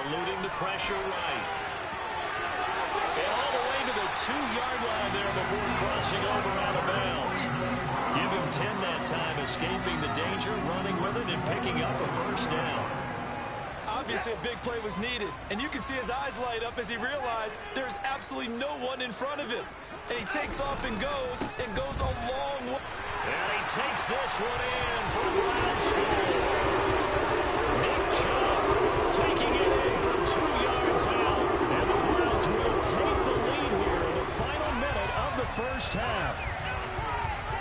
Eluding the pressure right. And all the way to the 2-yard line there before crossing over out of bounds. Give him 10 that time, escaping the danger, running with it, and picking up a first down. Obviously, a big play was needed, and you can see his eyes light up as he realized there's absolutely no one in front of him. And he takes off and goes a long way. And he takes this one in for a Brown score. Nick Chubb taking it in for 2 yards out, and the Browns will take the lead here in the final minute of the first half.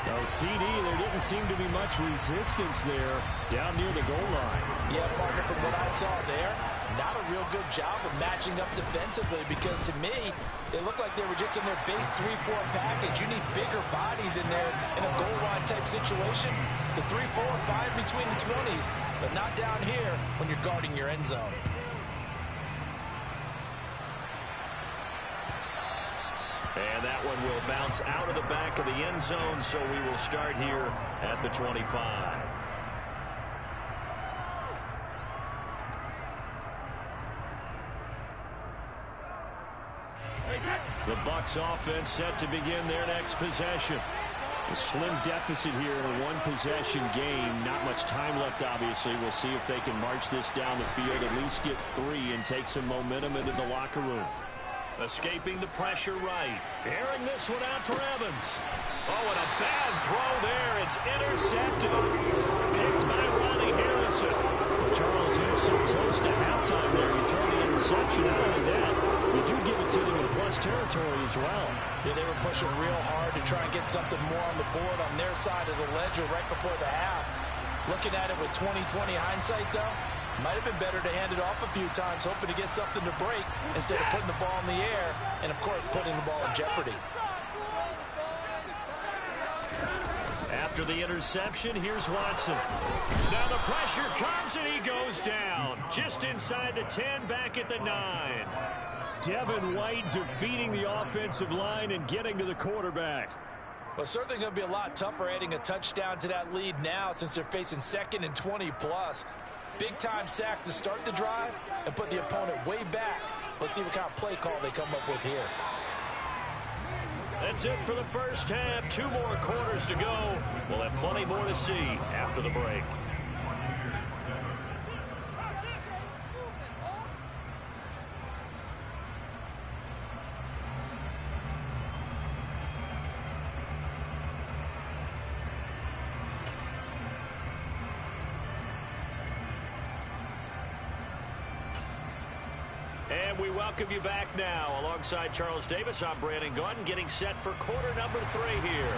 No, CD, there didn't seem to be much resistance there down near the goal line. Yeah, partner, from what I saw there, not a real good job of matching up defensively because to me, they looked like they were just in their base 3-4 package. You need bigger bodies in there in a goal line type situation. The 3-4, fine between the 20s, but not down here when you're guarding your end zone. And that one will bounce out of the back of the end zone, so we will start here at the 25. The Bucs offense set to begin their next possession. A slim deficit here in a one-possession game. Not much time left, obviously. We'll see if they can march this down the field, at least get 3 and take some momentum into the locker room. Escaping the pressure right. Airing this one out for Evans. Oh, and a bad throw there. It's intercepted. Picked by Ronnie Harrison. Well, Charles, he was so close to halftime there. You throw the interception out of that. You do give it to them in plus territory as well. Yeah, they were pushing real hard to try and get something more on the board on their side of the ledger right before the half. Looking at it with 20/20 hindsight, though, might have been better to hand it off a few times, hoping to get something to break instead of putting the ball in the air and, of course, putting the ball in jeopardy. After the interception, here's Watson. Now the pressure comes and he goes down. Just inside the 10, back at the 9. Devin White defeating the offensive line and getting to the quarterback. Well, certainly going to be a lot tougher adding a touchdown to that lead now since they're facing 2nd and 20+. Big-time sack to start the drive and put the opponent way back. Let's see what kind of play call they come up with here. That's it for the first half. 2 more quarters to go. We'll have plenty more to see after the break. And we welcome you back now. Alongside Charles Davis, I'm Brandon Gaudin, getting set for quarter number 3 here.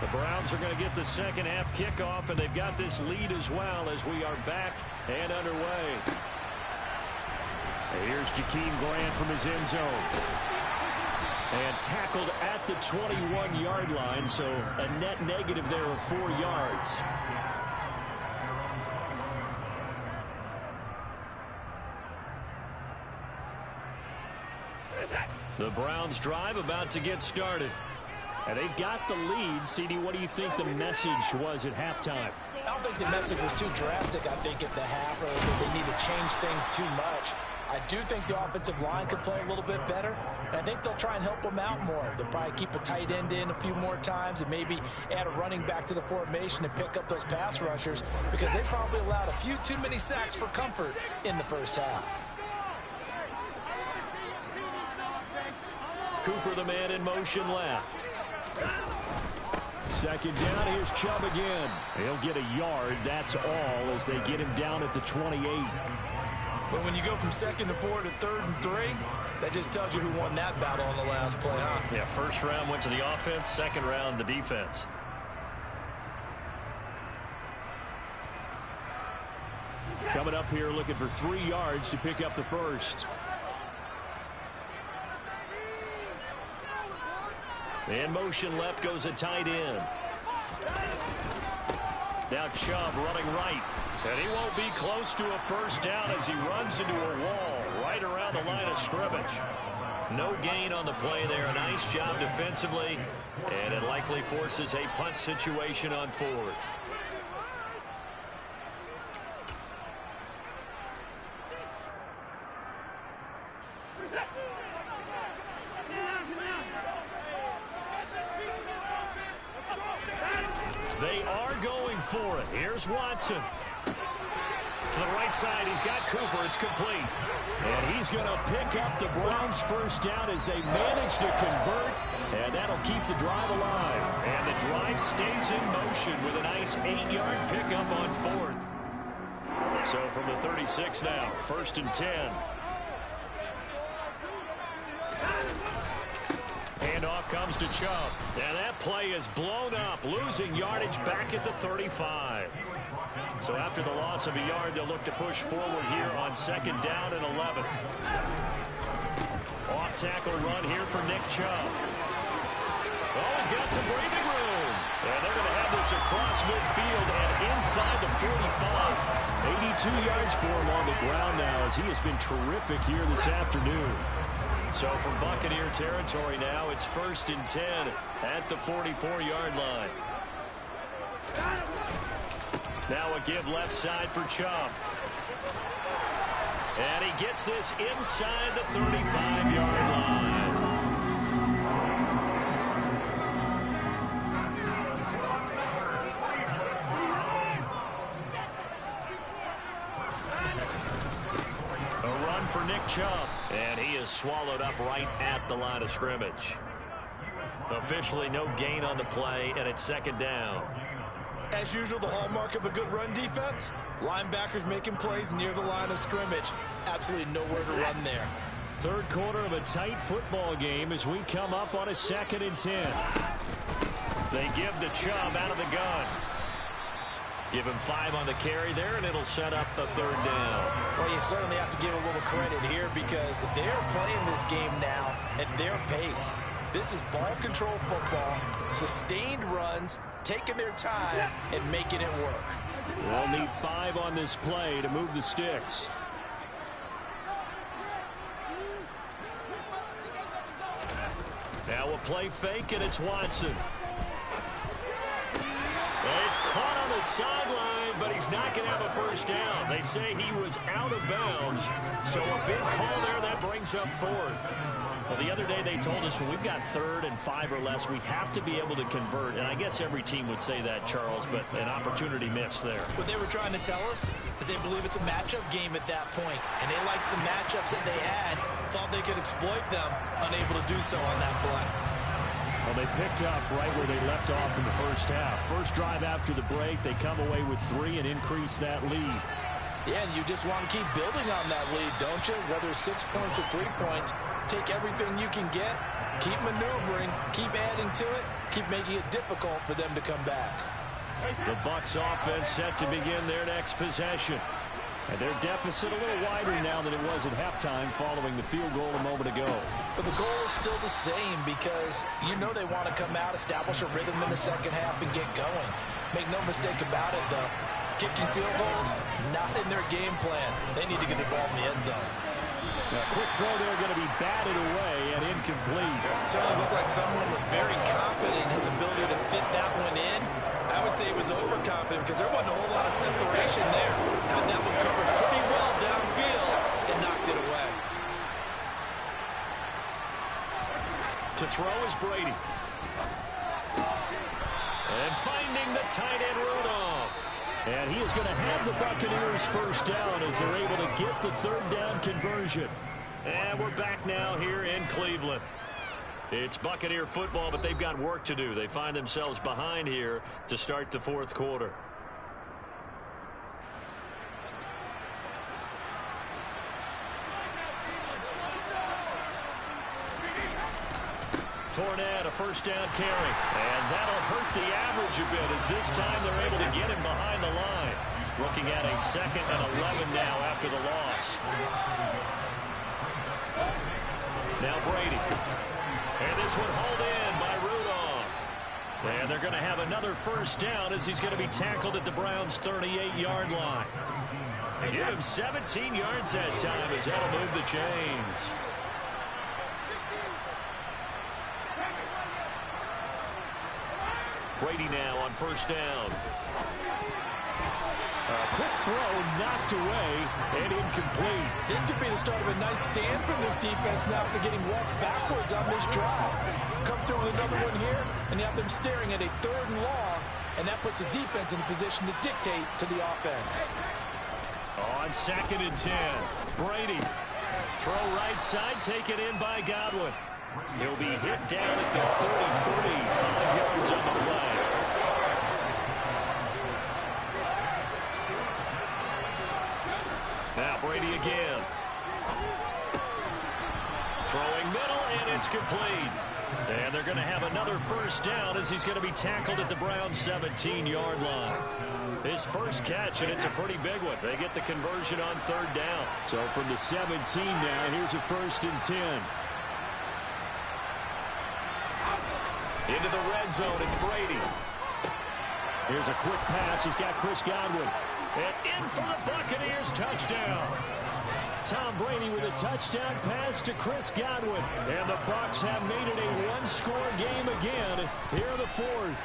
The Browns are going to get the second half kickoff, and they've got this lead as well as we are back and underway. And here's Jakeem Grant from his end zone. And tackled at the 21-yard line, so a net negative there of 4 yards. The Browns drive about to get started. And they've got the lead. CD, what do you think the message was at halftime? I don't think the message was too drastic, I think, at the half, or that they need to change things too much. I do think the offensive line could play a little bit better, and I think they'll try and help them out more. They'll probably keep a tight end in a few more times and maybe add a running back to the formation and pick up those pass rushers because they probably allowed a few too many sacks for comfort in the first half. Cooper, the man in motion left. Second down, here's Chubb again. He'll get a yard, that's all, as they get him down at the 28. But when you go from 2nd and 4 to 3rd and 3, that just tells you who won that battle on the last play, huh? Yeah, first round went to the offense, second round the defense. Coming up here looking for 3 yards to pick up the first. In motion left goes a tight end. Now Chubb running right. And he won't be close to a first down as he runs into a wall right around the line of scrimmage. No gain on the play there. Nice job defensively. And it likely forces a punt situation on 4th. They are going for it. Here's Watson. To the right side, he's got Cooper. It's complete. And he's going to pick up the Browns' first down as they manage to convert. And that'll keep the drive alive. And the drive stays in motion with a nice 8-yard pickup on 4th. So from the 36 now, 1st and 10. Handoff comes to Chubb. And that play is blown up, losing yardage back at the 35. So after the loss of a yard, they'll look to push forward here on 2nd down and 11. Off tackle run here for Nick Chubb. Oh, he's got some breathing room. And they're going to have this across midfield and inside the 45. 82 yards for him on the ground now as he has been terrific here this afternoon. So from Buccaneer territory now, it's 1st and 10 at the 44-yard line. Now a give left side for Chubb. And he gets this inside the 35-yard line. A run for Nick Chubb. And he is swallowed up right at the line of scrimmage. Officially no gain on the play, and it's 2nd down. As usual, the hallmark of a good run defense, linebackers making plays near the line of scrimmage. Absolutely nowhere to run there. 3rd quarter of a tight football game as we come up on a 2nd and 10. They give the Chubb out of the gun. Give him 5 on the carry there, and it'll set up a 3rd down. Well, you certainly have to give a little credit here because they're playing this game now at their pace. This is ball control football, sustained runs, taking their time and making it work. They'll need 5 on this play to move the sticks. Now a play fake, and it's Watson. Well, he's caught on the sideline, but he's not going to have a 1st down. They say he was out of bounds, so a big call there that brings up 4th. Well, the other day they told us when we've got 3rd and 5 or less, we have to be able to convert. And I guess every team would say that, Charles, but an opportunity missed there. What they were trying to tell us is they believe it's a matchup game at that point. And they liked some matchups that they had, thought they could exploit them, unable to do so on that play. Well, they picked up right where they left off in the 1st half. First drive after the break, they come away with 3 and increase that lead. Yeah, and you just want to keep building on that lead, don't you? Whether 6 points or 3 points, take everything you can get, keep maneuvering, keep adding to it, keep making it difficult for them to come back. The Bucs offense set to begin their next possession. And their deficit a little wider now than it was at halftime following the field goal a moment ago. But the goal is still the same because you know they want to come out, establish a rhythm in the 2nd half, and get going. Make no mistake about it, though. Kicking field goals, not in their game plan. They need to get the ball in the end zone. A quick throw there going to be batted away and incomplete. Certainly looked like someone was very confident in his ability to fit that one in. I would say he was overconfident because there wasn't a whole lot of separation there. Had that one covered pretty well downfield and knocked it away. To throw is Brady. And finding the tight end Rudolph. And he is going to have the Buccaneers 1st down as they're able to get the 3rd down conversion. And we're back now here in Cleveland. It's Buccaneer football, but they've got work to do. They find themselves behind here to start the 4th quarter. Fournette, a 1st down carry. And that'll hurt the average a bit as this time they're able to get him behind the line. Looking at a 2nd and 11 now after the loss. Now Brady. And this one hauled in by Rudolph. And they're going to have another 1st down as he's going to be tackled at the Browns' 38-yard line. Give him 17 yards that time as that'll move the chains. Brady now on 1st down. A quick throw knocked away and incomplete. This could be the start of a nice stand from this defense now after getting walked backwards on this drive. Come through with another one here, and you have them staring at a 3rd and long, and that puts the defense in a position to dictate to the offense. On 2nd and 10, Brady. Throw right side, taken in by Godwin. He'll be hit down at the 30-30, 5 yards on the play. Now Brady again. Throwing middle, and it's complete. And they're going to have another 1st down as he's going to be tackled at the Browns' 17-yard line. His 1st catch, and it's a pretty big one. They get the conversion on 3rd down. So from the 17 now, here's a 1st and 10. Into the red zone, it's Brady. Here's a quick pass. He's got Chris Godwin. And in for the Buccaneers touchdown. Tom Brady with a touchdown pass to Chris Godwin. And the Bucs have made it a one-score game again here in the fourth.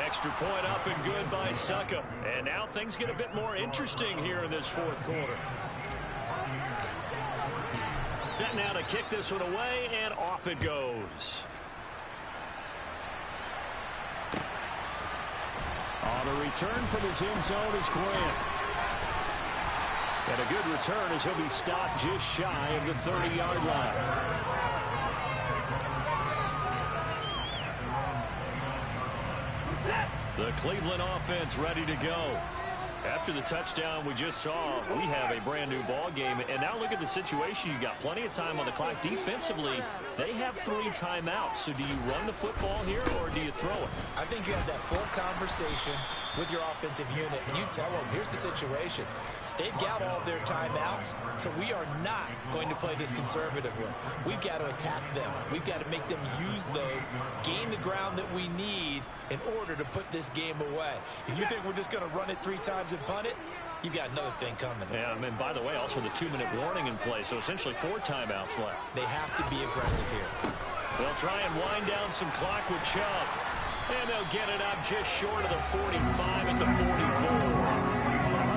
Extra point up and good by Succop. And now things get a bit more interesting here in this fourth quarter. Set now to kick this one away, and off it goes. On the return from his end zone is Grant. And a good return as he'll be stopped just shy of the 30-yard line. The Cleveland offense ready to go. After the touchdown we just saw, we have a brand new ball game. And now look at the situation. You got plenty of time on the clock. Defensively, they have 3 timeouts. So do you run the football here or do you throw it? I think you have that full conversation with your offensive unit, and you tell them, here's the situation. They've got all their timeouts, so we are not going to play this conservatively. We've got to attack them. We've got to make them use those, gain the ground that we need in order to put this game away. If you think we're just going to run it 3 times and punt it, you've got another thing coming. Yeah, and by the way, also the 2-minute warning in play, so essentially 4 timeouts left. They have to be aggressive here. They'll try and wind down some clock with Chubb. And they'll get it up just short of the 45 at the 44.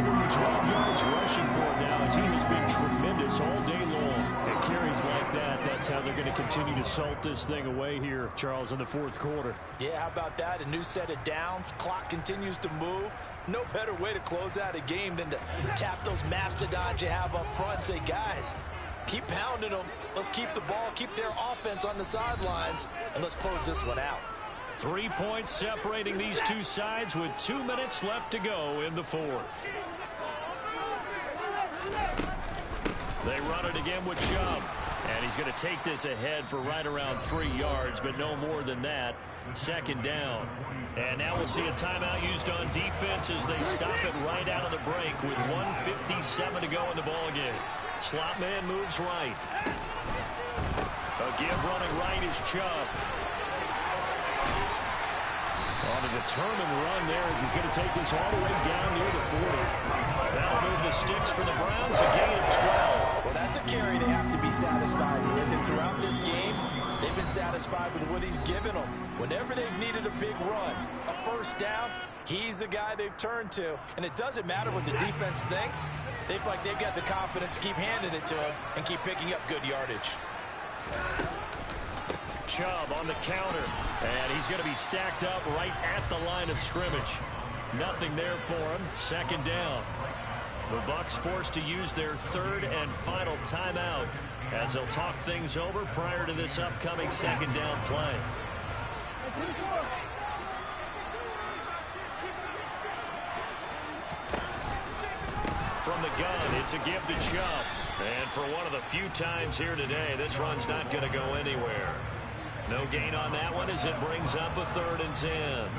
112 yards rushing for him now as he has been tremendous all day long. And carries like that, that's how they're going to continue to salt this thing away here, Charles, in the fourth quarter. Yeah, how about that? A new set of downs. Clock continues to move. No better way to close out a game than to tap those mastodons you have up front and say, guys, keep pounding them. Let's keep the ball, keep their offense on the sidelines, and let's close this one out. 3 points separating these two sides with 2 minutes left to go in the fourth. They run it again with Chubb. And he's going to take this ahead for right around 3 yards, but no more than that. Second down. And now we'll see a timeout used on defense as they stop it right out of the break with 1:57 to go in the ballgame. Slot man moves right. A give running right is Chubb. On a determined run there as he's going to take this all the way down near the 40. That'll move the sticks for the Browns, a gain of 12. Well, that's a carry they have to be satisfied with. And throughout this game, they've been satisfied with what he's given them. Whenever they've needed a big run, a first down, he's the guy they've turned to. And it doesn't matter what the defense thinks. They feel like they've got the confidence to keep handing it to him and keep picking up good yardage. Chubb on the counter, and he's going to be stacked up right at the line of scrimmage. Nothing there for him. Second down. The Bucs forced to use their third and final timeout as they'll talk things over prior to this upcoming second down play. From the gun, it's a give to Chubb. And for one of the few times here today, this run's not going to go anywhere. No gain on that one as it brings up a 3rd and 10.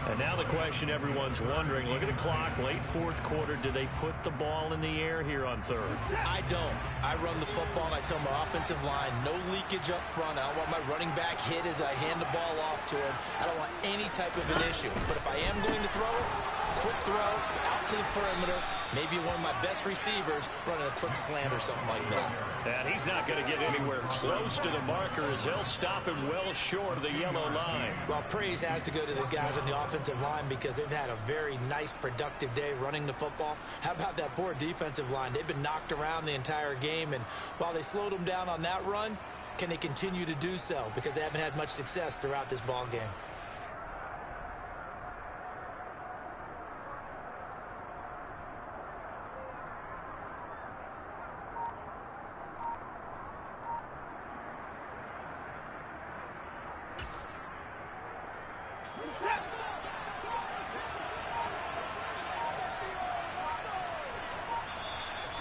And now the question everyone's wondering, look at the clock, late fourth quarter, do they put the ball in the air here on 3rd? I don't. I run the football and I tell my offensive line, no leakage up front. I don't want my running back hit as I hand the ball off to him. I don't want any type of an issue. But if I am going to throw it, quick throw out to the perimeter, maybe one of my best receivers running a quick slant or something like that. And he's not going to get anywhere close to the marker as they'll stop him well short of the yellow line. Well, praise has to go to the guys on the offensive line because they've had a very nice, productive day running the football. How about that poor defensive line? They've been knocked around the entire game, and while they slowed them down on that run, can they continue to do so? Because they haven't had much success throughout this ball game.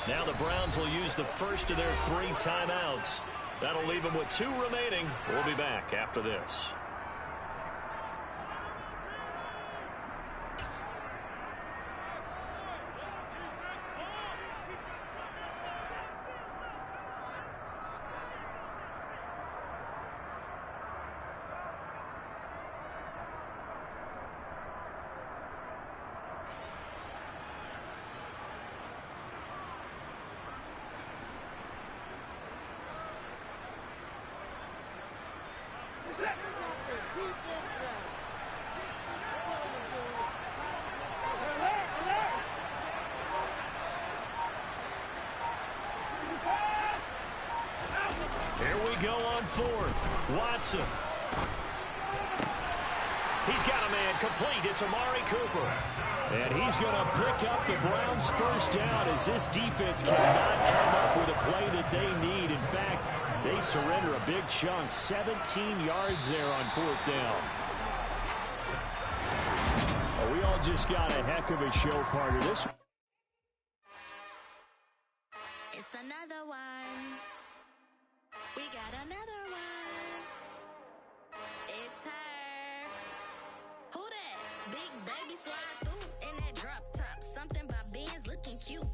Now the Browns will use the first of their 3 timeouts. That'll leave them with 2 remaining. We'll be back after this. Here we go on fourth. Watson. He's got a man complete. It's Amari Cooper. And he's going to pick up the Browns' first down as this defense cannot come up with a play that they need. In fact, they surrender a big chunk. 17 yards there on fourth down. Well, we all just got a heck of a show, partner. This. It's another one. We got another one. It's her. Who that? Big baby slide through in that drop top. Something about Benz looking cute.